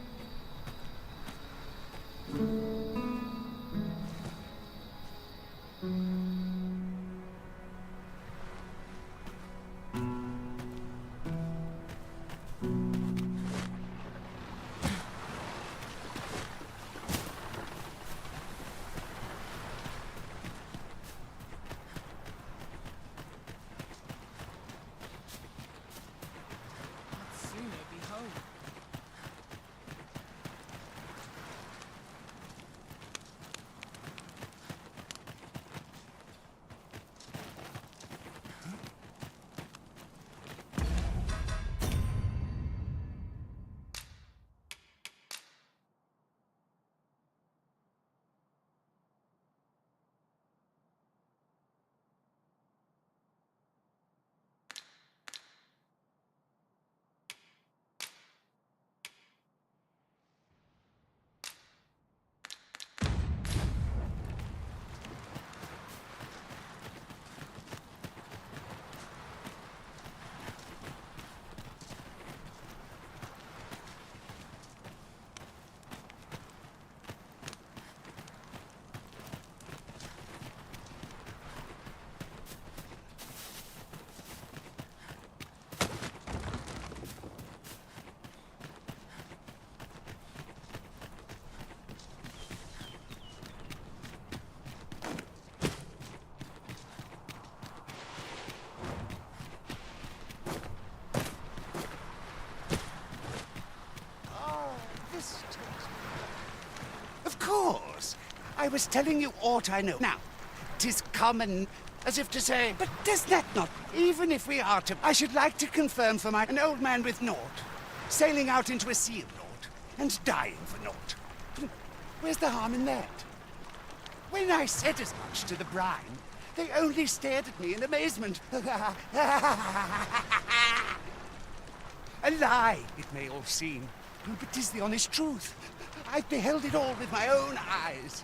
Of course. I was telling you aught I know. Now, 'tis common, as if to say, but does that not, even if we are to, I should like to confirm for an old man with naught, sailing out into a sea of naught, and dying for naught. Where's the harm in that? When I said as much to the brine, they only stared at me in amazement. A lie, it may all seem, but 'tis the honest truth. I've beheld it all with my own eyes.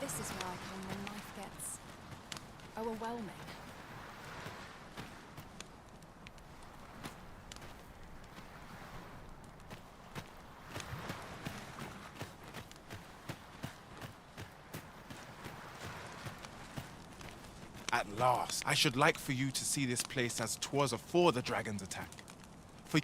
This is where I come when life gets overwhelming. At last. I should like for you to see this place as 'twas afore the dragon's attack. For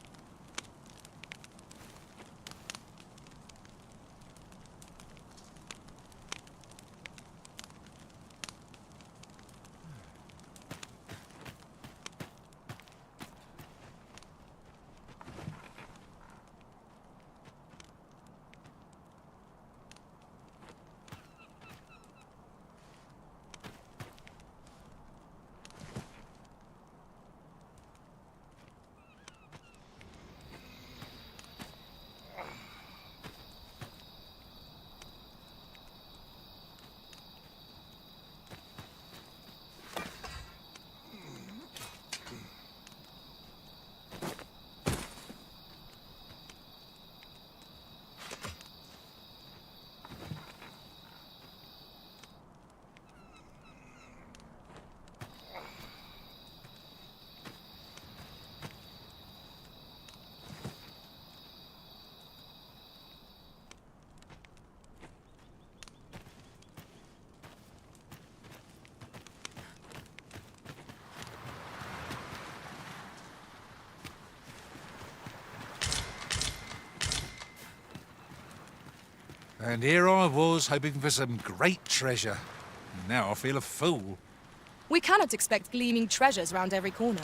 And here I was, hoping for some great treasure. And now I feel a fool. We cannot expect gleaming treasures round every corner.